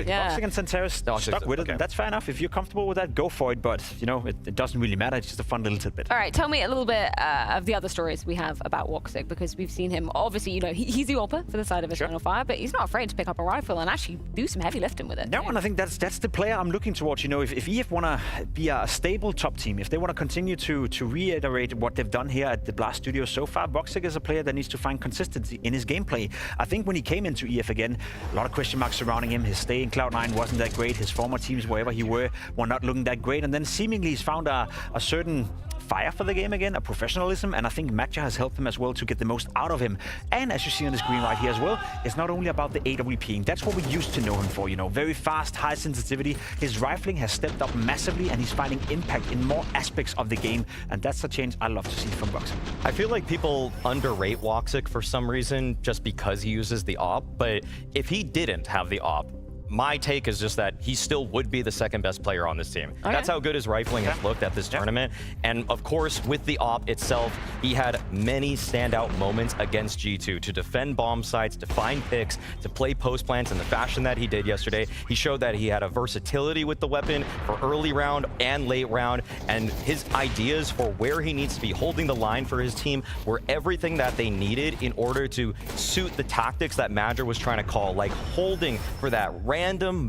Yeah. Voxic and Xantares stuck with it, and that's fair enough. If you're comfortable with that, go for it, but it doesn't really matter. It's just a fun little tidbit. All right, tell me a little bit of the other stories we have about Voxic, because we've seen him, obviously, he's the AWPer for the side of Eternal Fire, but he's not afraid to pick up a rifle and actually do some heavy lifting with it. No, and I think that's the player I'm looking towards. If EF want to be a stable top team, if they want to continue to reiterate what they've done here at the Blast Studios so far, Voxic is a player that needs to find consistency in his gameplay. I think when he came into EF again, a lot of question marks surrounding him. His stay in Cloud9 wasn't that great. His former teams, wherever he were not looking that great. And then seemingly he's found a certain fire for the game again, a professionalism, and I think Matcha has helped him as well to get the most out of him. And as you see on the screen right here as well, it's not only about the AWPing. That's what we used to know him for, very fast, high sensitivity. His rifling has stepped up massively, and he's finding impact in more aspects of the game, and that's a change I love to see from Voxic. I feel like people underrate Voxic for some reason just because he uses the AWP, but if he didn't have the AWP, my take is just that he still would be the second best player on this team. Okay. That's how good his rifling has looked at this tournament. And of course, with the AWP itself, he had many standout moments against G2 to defend bomb sites, to find picks, to play post plants in the fashion that he did yesterday. He showed that he had a versatility with the weapon for early round and late round, and his ideas for where he needs to be holding the line for his team were everything that they needed in order to suit the tactics that Madger was trying to call, like holding for that random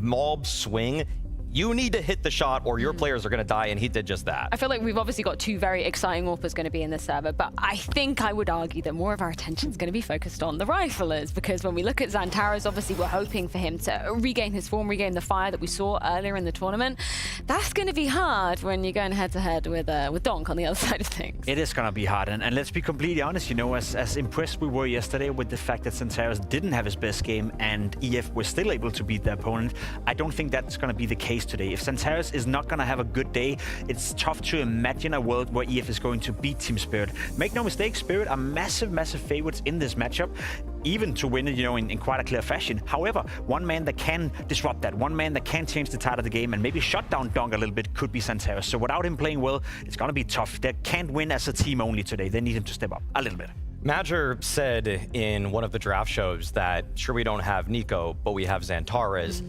mob swing. You need to hit the shot or your players are going to die, and he did just that. I feel like we've obviously got two very exciting AWPers going to be in this server, but I think I would argue that more of our attention is going to be focused on the riflers, because when we look at Xantares, obviously we're hoping for him to regain his form, regain the fire that we saw earlier in the tournament. That's going to be hard when you're going head-to-head with Donk on the other side of things. It is going to be hard, and let's be completely honest, as impressed we were yesterday with the fact that Xantares didn't have his best game and EF was still able to beat their opponent, I don't think that's going to be the case today. If Xantares is not going to have a good day, it's tough to imagine a world where EF is going to beat Team Spirit. Make no mistake, Spirit are massive favorites in this matchup, even to win it, in quite a clear fashion. However, one man that can disrupt that, one man that can change the tide of the game and maybe shut down Donk a little bit could be Xantares. So without him playing well, it's going to be tough. They can't win as a team only today. They need him to step up a little bit. Madger said in one of the draft shows that, sure, we don't have Nico, but we have Xantares.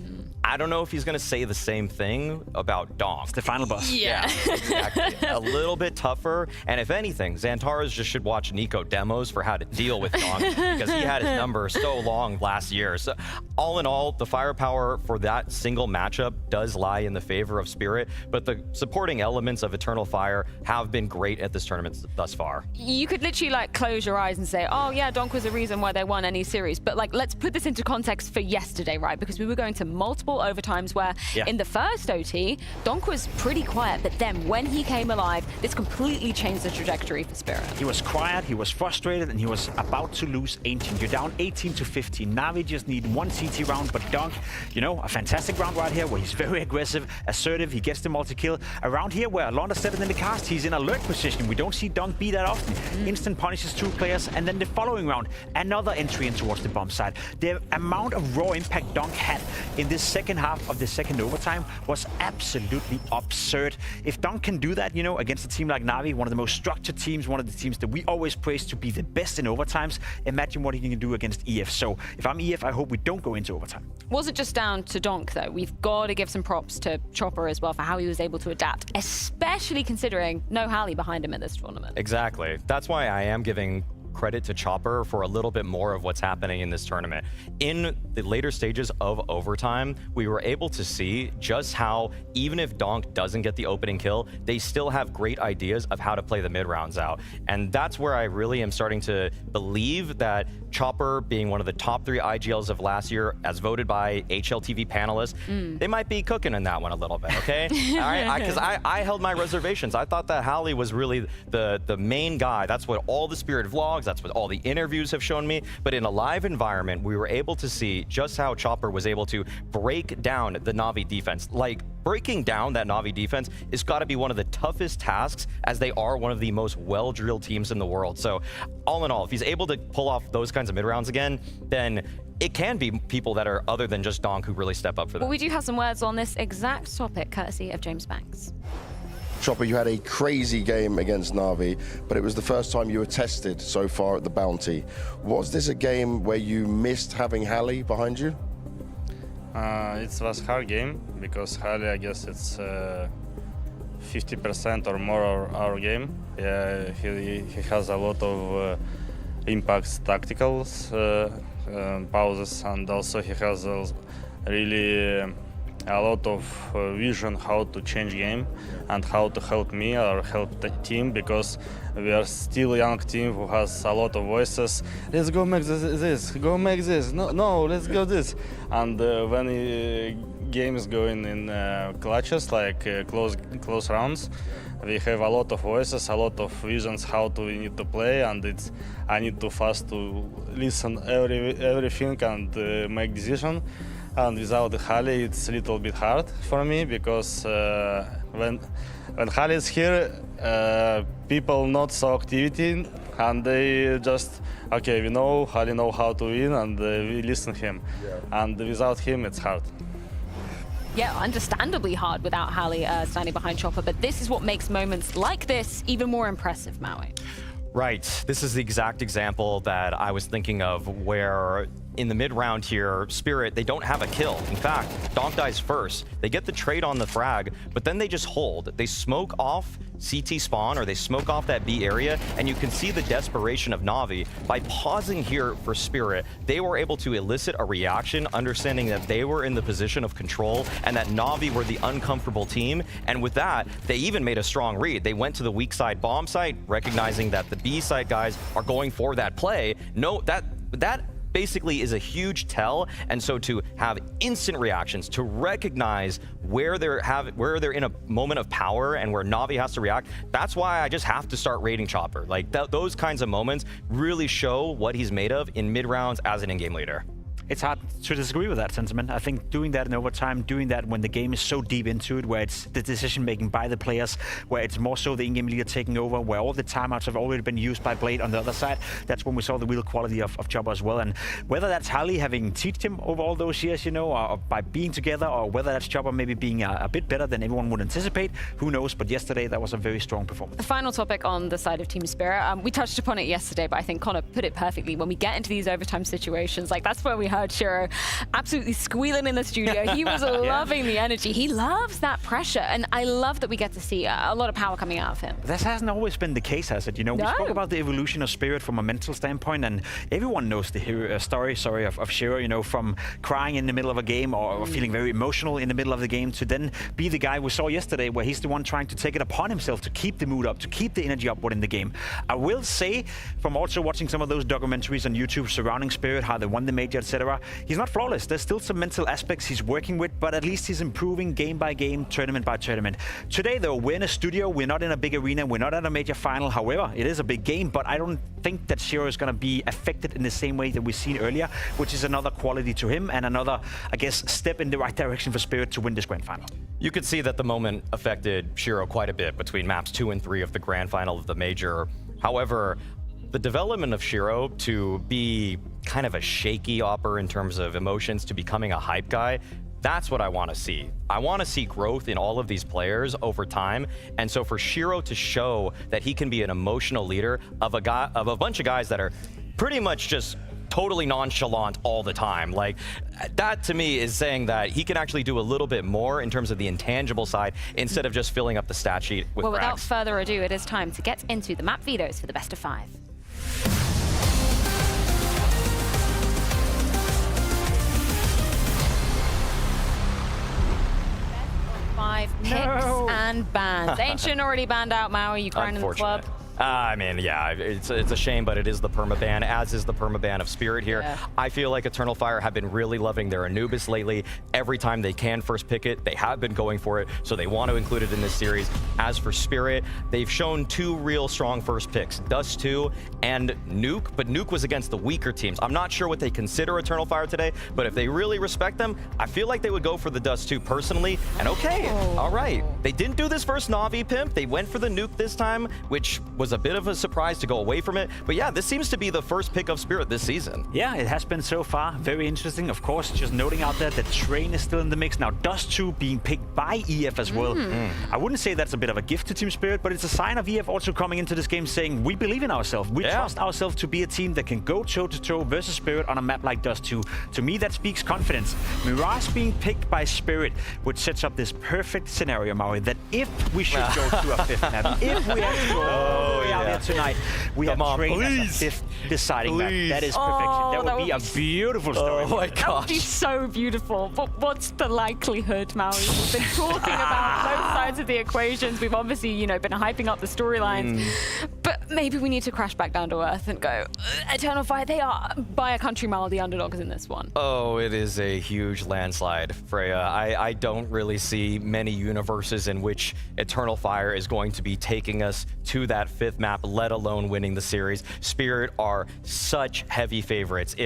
I don't know if he's going to say the same thing about Donk. It's the final boss. Yeah. Exactly. A little bit tougher. And if anything, Xantares just should watch Nico demos for how to deal with Donk, because he had his number so long last year. So all in all, the firepower for that single matchup does lie in the favor of Spirit, but the supporting elements of Eternal Fire have been great at this tournament thus far. You could literally close your eyes and say, oh yeah, Donk was the reason why they won any series. But let's put this into context for yesterday, right? Because we were going to multiple several overtimes where in the first OT, Donk was pretty quiet, but then when he came alive, this completely changed the trajectory for Spirit. He was quiet, he was frustrated, and he was about to lose 18. You're down 18 to 15. Na'Vi just need one CT round, but Donk, you know, a fantastic round right here where he's very aggressive, assertive, he gets the multi-kill. Around here where Londa said it in the cast, he's in alert position. We don't see Donk be that often. Instant punishes 2 players, and then the following round, another entry in towards the bomb side. The amount of raw impact Donk had in this second half of the second overtime was absolutely absurd. If Donk can do that, you know, against a team like Na'Vi, one of the most structured teams, one of the teams that we always praise to be the best in overtimes, imagine what he can do against EF. So if I'm EF, I hope we don't go into overtime. Was it just down to Donk, though? We've got to give some props to Chopper as well for how he was able to adapt, especially considering no Hallie behind him at this tournament. Exactly. That's why I am giving credit to Chopper for a little bit more of what's happening in this tournament. In the later stages of overtime, we were able to see just how, even if Donk doesn't get the opening kill, they still have great ideas of how to play the mid rounds out. And that's where I really am starting to believe that Chopper, being one of the top 3 IGLs of last year, as voted by HLTV panelists, they might be cooking in that one a little bit, okay? All right, because I held my reservations. I thought that Hallie was really the main guy. That's what all the Spirit vlogs, that's what all the interviews have shown me. But in a live environment, we were able to see just how Chopper was able to break down the Na'Vi defense. Like, breaking down that Na'Vi defense has got to be one of the toughest tasks, as they are one of the most well-drilled teams in the world. So all in all, if he's able to pull off those kinds of mid-rounds again, then it can be people that are other than just Donk who really step up for them. Well, we do have some words on this exact topic, courtesy of James Banks. Chopper, you had a crazy game against Na'Vi, but it was the first time you were tested so far at the Bounty. Was this a game where you missed having Hallie behind you? It was a hard game because Hallie, I guess it's 50% or more of our game. Yeah, he has a lot of impacts, tacticals, pauses, and also he has really a lot of vision how to change game and how to help me or help the team, because we are still a young team who has a lot of voices. Let's go make this, go make this, no, let's go this. And when game is going in clutches, like close rounds, we have a lot of voices, a lot of visions how we need to play, and I need to fast to listen everything and make decision. And without Hallie, it's a little bit hard for me, because when Hallie is here, people not so activity, and they just, okay, we know Hallie know how to win, and we listen to him. Yeah. And without him, it's hard. Yeah, understandably hard without Hallie standing behind Chopper, but this is what makes moments like this even more impressive, Maui. Right. This is the exact example that I was thinking of, where in the mid-round here, Spirit, they don't have a kill. In fact, Donk dies first. They get the trade on the frag, but then they just hold. They smoke off CT spawn, or they smoke off that B area, and you can see the desperation of Na'Vi. By pausing here for Spirit, they were able to elicit a reaction, understanding that they were in the position of control and that Na'Vi were the uncomfortable team. And with that, they even made a strong read. They went to the weak side bomb site, recognizing that the B side guys are going for that play. No, that basically is a huge tell. And so to have instant reactions, to recognize where they're in a moment of power and where Na'Vi has to react, that's why I just have to start rating Chopper. Like those kinds of moments really show what he's made of in mid rounds as an in-game leader. It's hard to disagree with that sentiment. I think doing that in overtime, doing that when the game is so deep into it, where it's the decision-making by the players, where it's more so the in-game leader taking over, where all the timeouts have already been used by Blade on the other side, that's when we saw the real quality of Chopper as well. And whether that's Hallie having teached him over all those years, you know, or by being together, or whether that's Chopper maybe being a bit better than everyone would anticipate, who knows? But yesterday, that was a very strong performance. The final topic on the side of Team Spirit, we touched upon it yesterday, but I think Connor put it perfectly. When we get into these overtime situations, like that's where we heard Shiro absolutely squealing in the studio. He was loving the energy. He loves that pressure, and I love that we get to see a lot of power coming out of him. This hasn't always been the case, has it? You know, we spoke about the evolution of Spirit from a mental standpoint, and everyone knows the story of Shiro, you know, from crying in the middle of a game or feeling very emotional in the middle of the game, to then be the guy we saw yesterday where he's the one trying to take it upon himself to keep the mood up, to keep the energy up within the game. I will say, from also watching some of those documentaries on YouTube surrounding Spirit, how they won the major, etc., etc. He's not flawless. There's still some mental aspects he's working with, but at least he's improving game by game, tournament by tournament. Today, though, we're in a studio. We're not in a big arena. We're not at a major final. However, it is a big game, but I don't think that Shiro is going to be affected in the same way that we've seen earlier, which is another quality to him and another, I guess, step in the right direction for Spirit to win this grand final. You could see that the moment affected Shiro quite a bit between maps 2 and 3 of the grand final of the major. However, the development of Shiro to be kind of a shaky opper in terms of emotions to becoming a hype guy, that's what I want to see. I want to see growth in all of these players over time. And so for Shiro to show that he can be an emotional leader of a bunch of guys that are pretty much just totally nonchalant all the time, like that to me is saying that he can actually do a little bit more in terms of the intangible side instead of just filling up the stat sheet with Well, without frags. further ado, it is time to get into the map vetoes for the best of 5. Five picks and bans. Ancient already banned out Maui. You crying in the club? I mean, yeah, it's a shame, but it is the permaban, as is the permaban of Spirit here. Yeah. I feel like Eternal Fire have been really loving their Anubis lately. Every time they can first pick it, they have been going for it, so they want to include it in this series. As for Spirit, they've shown 2 real strong first picks, Dust 2 and Nuke, but Nuke was against the weaker teams. I'm not sure what they consider Eternal Fire today, but if they really respect them, I feel like they would go for the Dust 2 personally. And okay, all right. They didn't do this versus Na'Vi Pimp. They went for the Nuke this time, which was a bit of a surprise to go away from it. But yeah, this seems to be the first pick of Spirit this season. Yeah, it has been so far. Very interesting. Of course, just noting out there that Train is still in the mix. Now, Dust 2 being picked by EF as well. I wouldn't say that's a bit of a gift to Team Spirit, but it's a sign of EF also coming into this game saying, we believe in ourselves. We trust ourselves to be a team that can go toe-to-toe versus Spirit on a map like Dust 2. To me, that speaks confidence. Mirage being picked by Spirit, which sets up this perfect scenario, Maui, that if we should go to a 5th map, if we have to go all the way out here tonight, we have Train as a 5th deciding map. That is perfection. That would be a beautiful story. Oh my That would be gosh. so beautiful. But what's the likelihood, Maui? We've been talking about both sides of the equations. We've obviously, you know, been hyping up the storylines. But maybe we need to crash back down to earth and go, Eternal Fire, they are by a country mile the underdogs in this one. Oh, it is a huge landslide, Freya. I don't really see many universes in which Eternal Fire is going to be taking us to that 5th map, let alone winning the series. Spirit are such heavy favorites.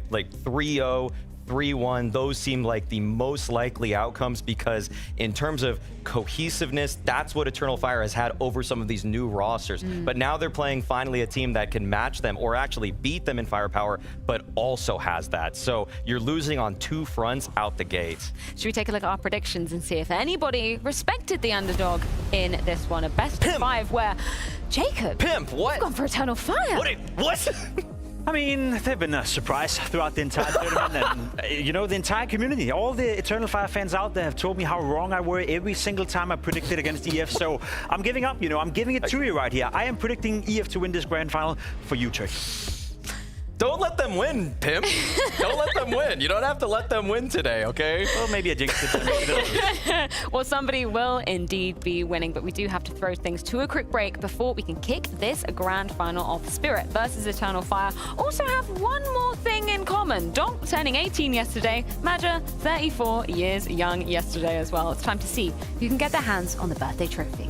Like 3-0, 3-1, those seem like the most likely outcomes because in terms of cohesiveness, that's what Eternal Fire has had over some of these new rosters. But now they're playing finally a team that can match them or actually beat them in firepower, but also has that. So you're losing on 2 fronts out the gate. Should we take a look at our predictions and see if anybody respected the underdog in this one? A best of 5 where Jacob, Pimp, what? you've gone for Eternal Fire. What? I mean, they've been a surprise throughout the entire tournament. And, you know, the entire community, all the Eternal Fire fans out there have told me how wrong I were every single time I predicted against EF. So I'm giving up, you know, I'm giving it to you right here. I am predicting EF to win this grand final for you, Turkey. Don't let them win, Pimp. Don't let them win. You don't have to let them win today, okay? Well, maybe a jinx. Well, somebody will indeed be winning, but we do have to throw things to a quick break before we can kick this grand final of Spirit versus Eternal Fire. Also have one more thing in common. Donk turning 18 yesterday, Madja 34 years young yesterday as well. It's time to see who can get their hands on the birthday trophy.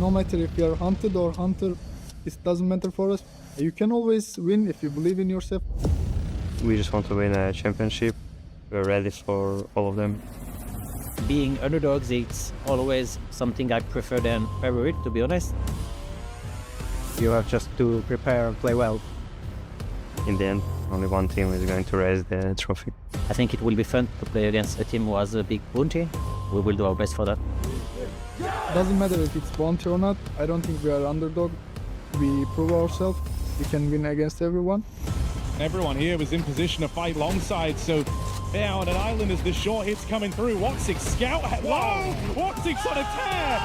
no matter if you're hunted or hunter, it doesn't matter for us. You can always win if you believe in yourself. We just want to win a championship. We're ready for all of them. Being underdogs, it's always something I prefer than favorite, to be honest. You have just to prepare and play well. In the end, only one team is going to raise the trophy. I think it will be fun to play against a team who has a big bounty. We will do our best for that. Doesn't matter if it's bounty or not. I don't think we are underdog. We prove ourselves. We can win against everyone. Everyone here was in position to fight alongside, so now on an island as the short hits coming through. Woxic scout. Whoa! Woxic's on a tear!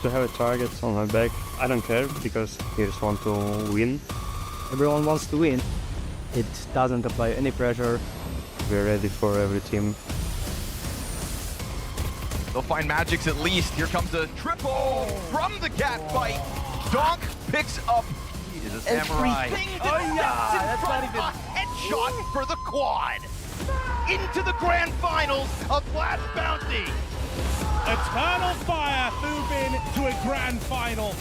To have a target on my back, I don't care because I just want to win. Everyone wants to win. It doesn't apply any pressure. We're ready for every team. They'll find Magic's at least. Here comes a triple from the cat fight. Donk picks up. He is a samurai. That's not even a headshot for the quad. Into the grand finals of Blast Bounty. Eternal Fire move in to a grand final.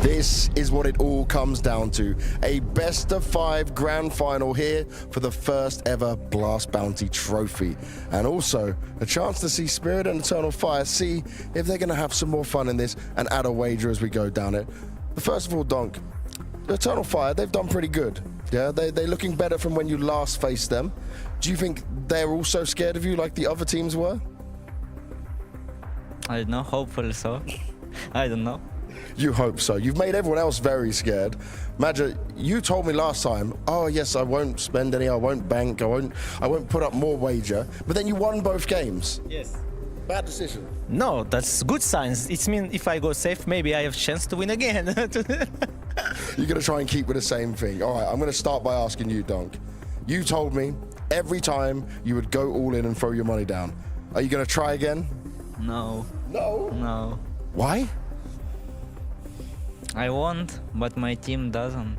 This is what it all comes down to. A best-of-5 grand final here for the first ever Blast Bounty trophy. And also a chance to see Spirit and Eternal Fire see if they're going to have some more fun in this and add a wager as we go down it. But first of all, Donk, Eternal Fire, they've done pretty good. Yeah, they're looking better from when you last faced them. Do you think they're also scared of you like the other teams were? I don't know, hopefully so. I don't know. You hope so. You've made everyone else very scared. Madja, you told me last time, oh yes, I won't spend any, I won't bank, I won't put up more wager, but then you won both games. Yes. Bad decision. No, that's good signs. It means if I go safe, maybe I have chance to win again. You're going to try and keep with the same thing. All right, I'm going to start by asking you, Donk. You told me every time you would go all in and throw your money down. Are you going to try again? No. No? No. Why? I want, but my team don't,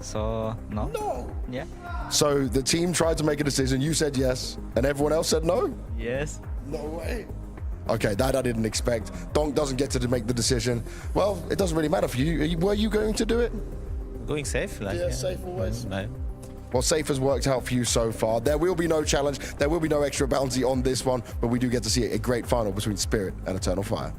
so no. No. Yeah. So the team tried to make a decision, you said yes, and everyone else said no? Yes. No way. Okay, that I didn't expect. Donk doesn't get to make the decision. Well, it doesn't really matter for you. Were you going to do it? Going safe? Like, yeah, safe always. No. Well, safe has worked out for you so far. There will be no challenge. There will be no extra bounty on this one, but we do get to see a great final between Spirit and Eternal Fire.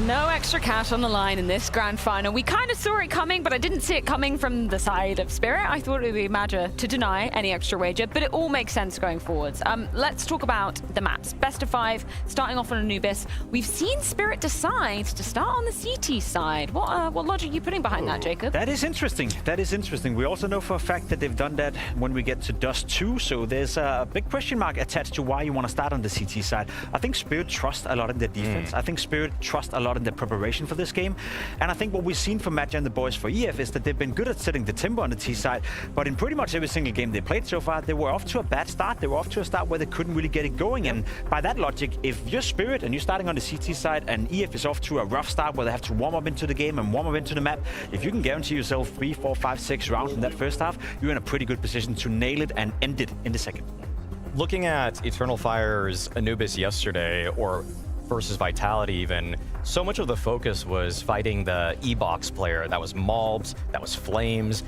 No extra cash on the line in this grand final. We kind of saw it coming, but I didn't see it coming from the side of Spirit. I thought it would be Madja to deny any extra wager, but it all makes sense going forwards. Let's talk about the maps. Best of 5, starting off on Anubis. We've seen Spirit decide to start on the CT side. What logic are you putting behind that, Jacob? That is interesting. That is interesting. We also know for a fact that they've done that when we get to Dust 2, so there's a big question mark attached to why you want to start on the CT side. I think Spirit trusts a lot in their defense. I think Spirit trusts a lot in their preparation for this game. And I think what we've seen from Madja and the boys for EF is that they've been good at setting the timber on the T side, but in pretty much every single game they played so far, they were off to a bad start. They were off to a start where they couldn't really get it going. And by that logic, if you're Spirit and you're starting on the CT side and EF is off to a rough start where they have to warm up into the game and warm up into the map, if you can guarantee yourself 3, 4, 5, 6 rounds in that first half, you're in a pretty good position to nail it and end it in the second. Looking at Eternal Fire's Anubis yesterday, or versus Vitality even, so much of the focus was fighting the E-Box player. That was Mobs, that was Flames.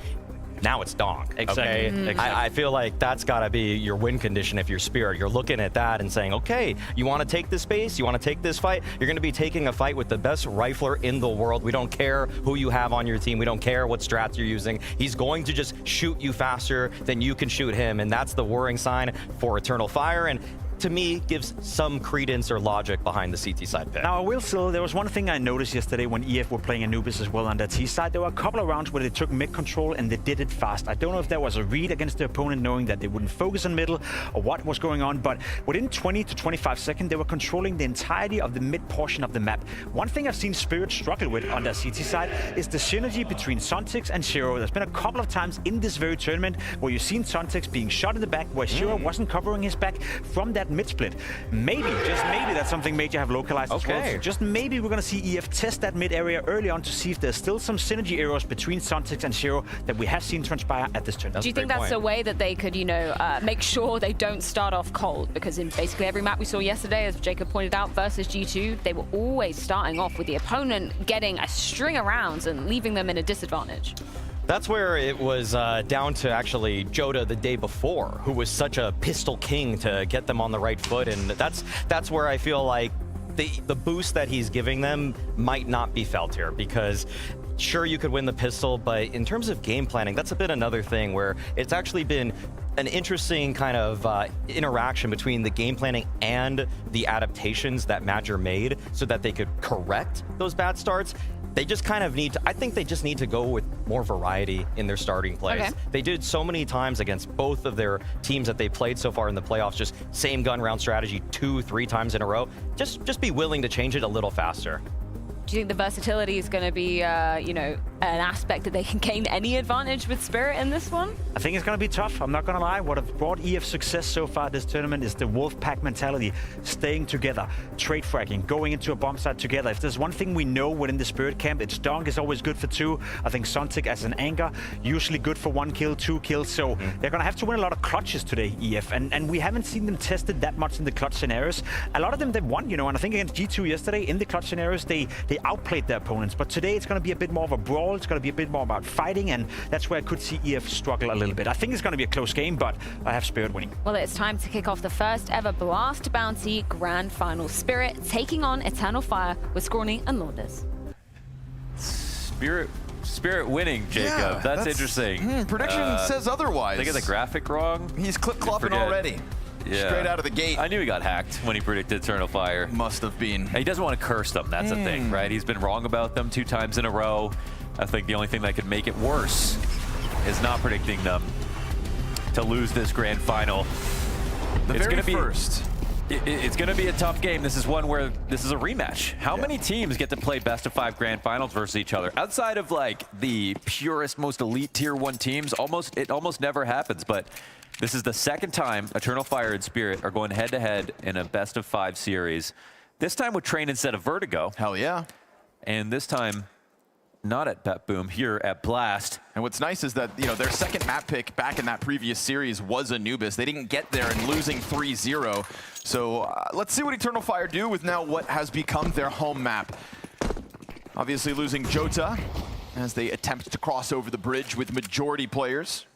Now it's Donk. Exactly. Okay? I feel like that's got to be your win condition if you're Spirit. You're looking at that and saying, okay, you want to take this space, you want to take this fight, you're going to be taking a fight with the best rifler in the world. We don't care who you have on your team. We don't care what strats you're using. He's going to just shoot you faster than you can shoot him, and that's the worrying sign for Eternal Fire. And to me, gives some credence or logic behind the CT side pick. Now, I will still, there was one thing I noticed yesterday when EF were playing Anubis as well on their T side. There were a couple of rounds where they took mid control and they did it fast. I don't know if there was a read against the opponent knowing that they wouldn't focus on middle or what was going on, but within 20 to 25 seconds, they were controlling the entirety of the mid portion of the map. One thing I've seen Spirit struggle with on their CT side is the synergy between Sontix and Shiro. There's been a couple of times in this very tournament where you've seen Sontix being shot in the back where Shiro wasn't covering his back from that mid split. Maybe, just maybe, that's something Major have localized as well. So just maybe we're going to see EF test that mid area early on to see if there's still some synergy errors between Sontix and Shiro that we have seen transpire at this tournament. Do you think that's a way that they could, you know, make sure they don't start off cold? Because in basically every map we saw yesterday, as Jacob pointed out, versus G2, they were always starting off with the opponent getting a string of rounds and leaving them in a disadvantage. That's where it was down to actually Joda the day before, who was such a pistol king to get them on the right foot, and that's where I feel like the boost that he's giving them might not be felt here, because sure, you could win the pistol, but in terms of game planning, that's a bit another thing where it's actually been an interesting kind of interaction between the game planning and the adaptations that Major made so that they could correct those bad starts. They just kind of need to, I think they just need to go with more variety in their starting plays. Okay. They did so many times against both of their teams that they played so far in the playoffs, just same gun round strategy 2-3 times in a row. Just be willing to change it a little faster. Do you think the versatility is going to be, you know, an aspect that they can gain any advantage with Spirit in this one? I think it's going to be tough. I'm not going to lie. What have brought EF success so far this tournament is the wolf pack mentality, staying together, trade fragging, going into a bomb site together. If there's one thing we know within the Spirit camp, it's Donk is always good for 2. I think Sontix as an anchor, usually good for 1 kill, 2 kills. So they're going to have to win a lot of clutches today, EF. And we haven't seen them tested that much in the clutch scenarios. A lot of them they've won, you know, and I think against G2 yesterday in the clutch scenarios, they outplayed their opponents. But today it's going to be a bit more of a brawl. It's going to be a bit more about fighting, and that's where I could see EF struggle a little bit. I think it's going to be a close game, but I have Spirit winning. Well, it's time to kick off the first ever Blast Bounty Grand Final. Spirit taking on Eternal Fire with Scrawny and Launders. Spirit winning, Jacob. Yeah, that's interesting. Prediction says otherwise. They get the graphic wrong. He's clip-clopping already. Yeah. Straight out of the gate. I knew he got hacked when he predicted Eternal Fire. Must have been. He doesn't want to curse them, that's the thing, right? He's been wrong about them 2 times in a row. I think the only thing that could make it worse is not predicting them to lose this grand final. It's going to be a tough game. This is one where this is a rematch. How many teams get to play best of 5 grand finals versus each other? Outside of like the purest, most elite tier 1 teams, it almost never happens, but this is the second time Eternal Fire and Spirit are going head-to-head in a best of 5 series. This time with Train instead of Vertigo. Hell yeah. And this time, not at Bet Boom, here at Blast. And what's nice is that, you know, their second map pick back in that previous series was Anubis. They didn't get there and losing 3-0. So let's see what Eternal Fire do with now what has become their home map. Obviously losing Jota as they attempt to cross over the bridge with majority players.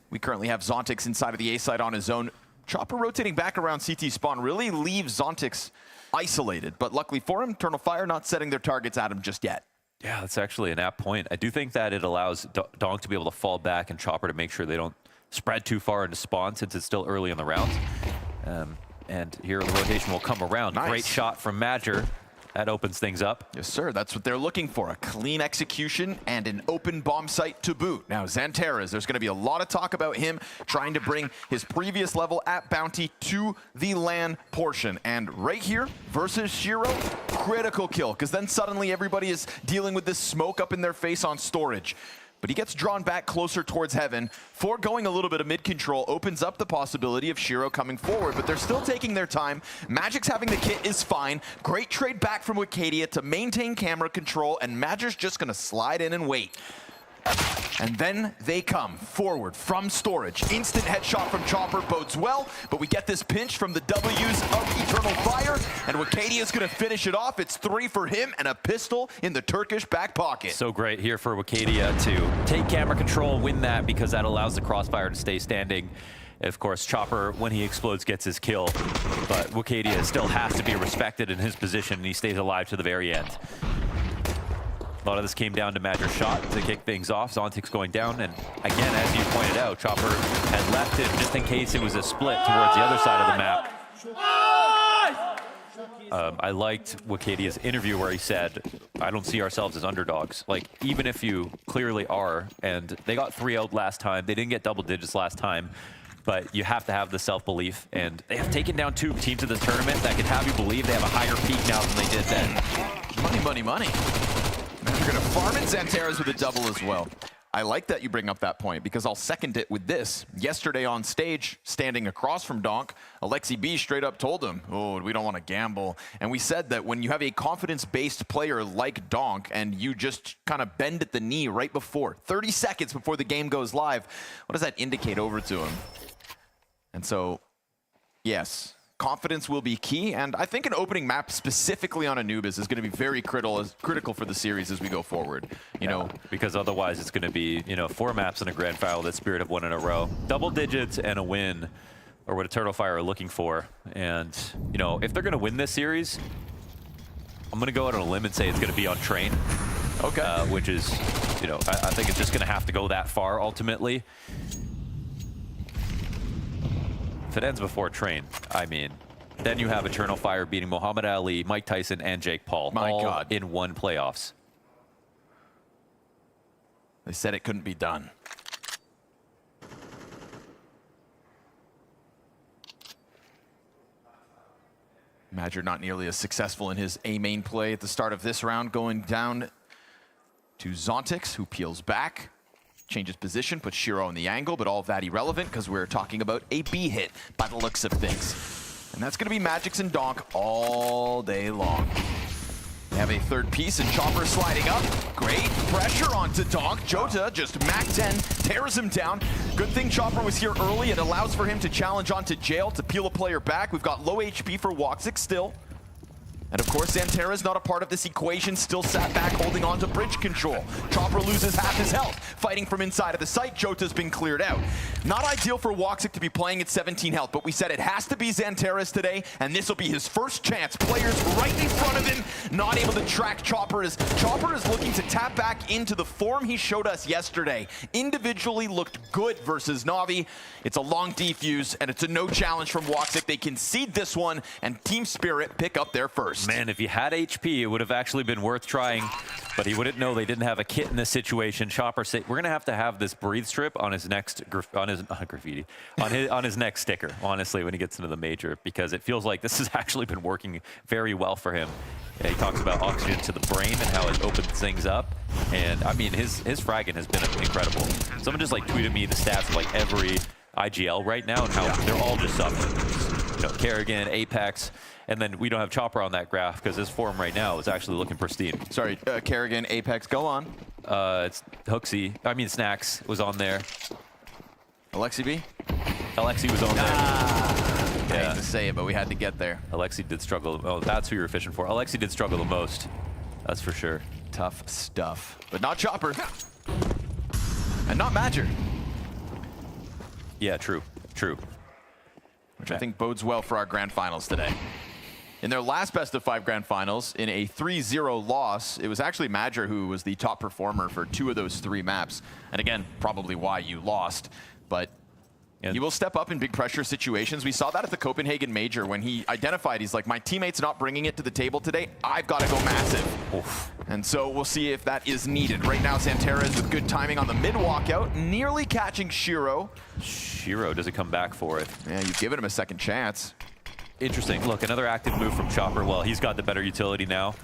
We currently have Zontix inside of the A side on his own. Chopper rotating back around CT spawn really leaves Zontix isolated. But luckily for him, Eternal Fire not setting their targets at him just yet. Yeah, that's actually an apt point. I do think that it allows Donk to be able to fall back and Chopper to make sure they don't spread too far into spawn since it's still early in the round. And here the rotation will come around. Nice. Great shot from Major. That opens things up. Yes, sir. That's what they're looking for. A clean execution and an open bomb site to boot. Now, Xantares, there's going to be a lot of talk about him trying to bring his previous level at Bounty to the LAN portion. And right here versus Shiro, critical kill, because then suddenly everybody is dealing with this smoke up in their face on storage. But he gets drawn back closer towards heaven. Foregoing a little bit of mid-control opens up the possibility of Shiro coming forward, but they're still taking their time. Magic's having the kit is fine. Great trade back from Wicadia to maintain camera control, and Magic's just gonna slide in and wait. And then they come forward from storage. Instant headshot from Chopper bodes well, but we get this pinch from the W's of Eternal Fire, and Wicadia's gonna finish it off. It's 3 for him and a pistol in the Turkish back pocket. So great here for Wicadia to take camera control, win that, because that allows the crossfire to stay standing. Of course, Chopper, when he explodes, gets his kill, but Wicadia still has to be respected in his position, and he stays alive to the very end. A lot of this came down to Major's shot to kick things off. Zontix going down, and again, as you pointed out, Chopper had left it just in case it was a split towards the other side of the map. I liked Wakadia's interview where he said, I don't see ourselves as underdogs. Like, even if you clearly are, and they got 3-0 last time, they didn't get double digits last time, but you have to have the self-belief, and they have taken down 2 teams in this tournament that can have you believe they have a higher peak now than they did then. Money, money, money. You're going to farm in Xantares with a double as well. I like that you bring up that point because I'll second it with this. Yesterday on stage, standing across from Donk, Alexi B straight up told him, oh, we don't want to gamble. And we said that when you have a confidence-based player like Donk and you just kind of bend at the knee right before, 30 seconds before the game goes live, what does that indicate over to him? And so, yes, confidence will be key, and I think an opening map specifically on Anubis is going to be very critical for the series as we go forward. You know, because otherwise it's going to be 4 maps in a grand final that Spirit have won in a row, double digits and a win, or what a Turtle Fire are looking for. And if they're going to win this series, I'm going to go out on a limb and say it's going to be on Train. Okay. Which is, I think it's just going to have to go that far ultimately. If it ends before Train, I mean, then you have Eternal Fire beating Muhammad Ali, Mike Tyson, and Jake Paul all in one playoffs. They said it couldn't be done. Madger not nearly as successful in his A main play at the start of this round, going down to Zontix, who peels back. Changes position, puts Shiro in the angle, but all of that irrelevant because we're talking about a B hit by the looks of things. And that's going to be Magix and Donk all day long. They have a third piece and Chopper sliding up. Great pressure onto Donk. Jota just Mac 10, tears him down. Good thing Chopper was here early. It allows for him to challenge onto Jail to peel a player back. We've got low HP for Woxic still. And of course, Xantares not a part of this equation, still sat back holding on to bridge control. Chopper loses half his health, fighting from inside of the site. Jota's been cleared out. Not ideal for Woxic to be playing at 17 health, but we said it has to be Xantares today, and this will be his first chance. Players right in front of him, not able to track Chopper. Chopper is looking to tap back into the form he showed us yesterday. Individually looked good versus Na'Vi. It's a long defuse, and it's a no challenge from Woxic. They concede this one, and Team Spirit pick up their first. Man, if he had HP, it would have actually been worth trying, but he wouldn't know they didn't have a kit in this situation. Chopper say we're gonna have to have this breathe strip on his next graffiti, on his next sticker. Honestly, when he gets into the major, because it feels like this has actually been working very well for him. Yeah, he talks about oxygen to the brain and how it opens things up, and I mean his fragging has been incredible. Someone just like tweeted me the stats of like every IGL right now and how they're all just suffering. Kerrigan, Apex. And then we don't have Chopper on that graph because his form right now is actually looking pristine. Sorry, Kerrigan, Apex, go on. It's Snacks was on there. Alexi B? Alexi was on there. I hate to say it, but we had to get there. Alexi did struggle. Oh, that's who you were fishing for. Alexi did struggle the most. That's for sure. Tough stuff. But not Chopper. And not Madger. Yeah, true. Which I think bodes well for our grand finals today. In their last best of 5 grand finals, in a 3-0 loss, it was actually Madger who was the top performer for 2 of those 3 maps. And again, probably why you lost. But he will step up in big pressure situations. We saw that at the Copenhagen Major when he identified, he's like, my teammate's not bringing it to the table today. I've got to go massive. Oof. And so we'll see if that is needed. Right now, Xantares with good timing on the mid walkout, nearly catching Shiro. Shiro doesn't come back for it. Yeah, you've given him a second chance. Interesting. Look, another active move from Chopper. Well, he's got the better utility now.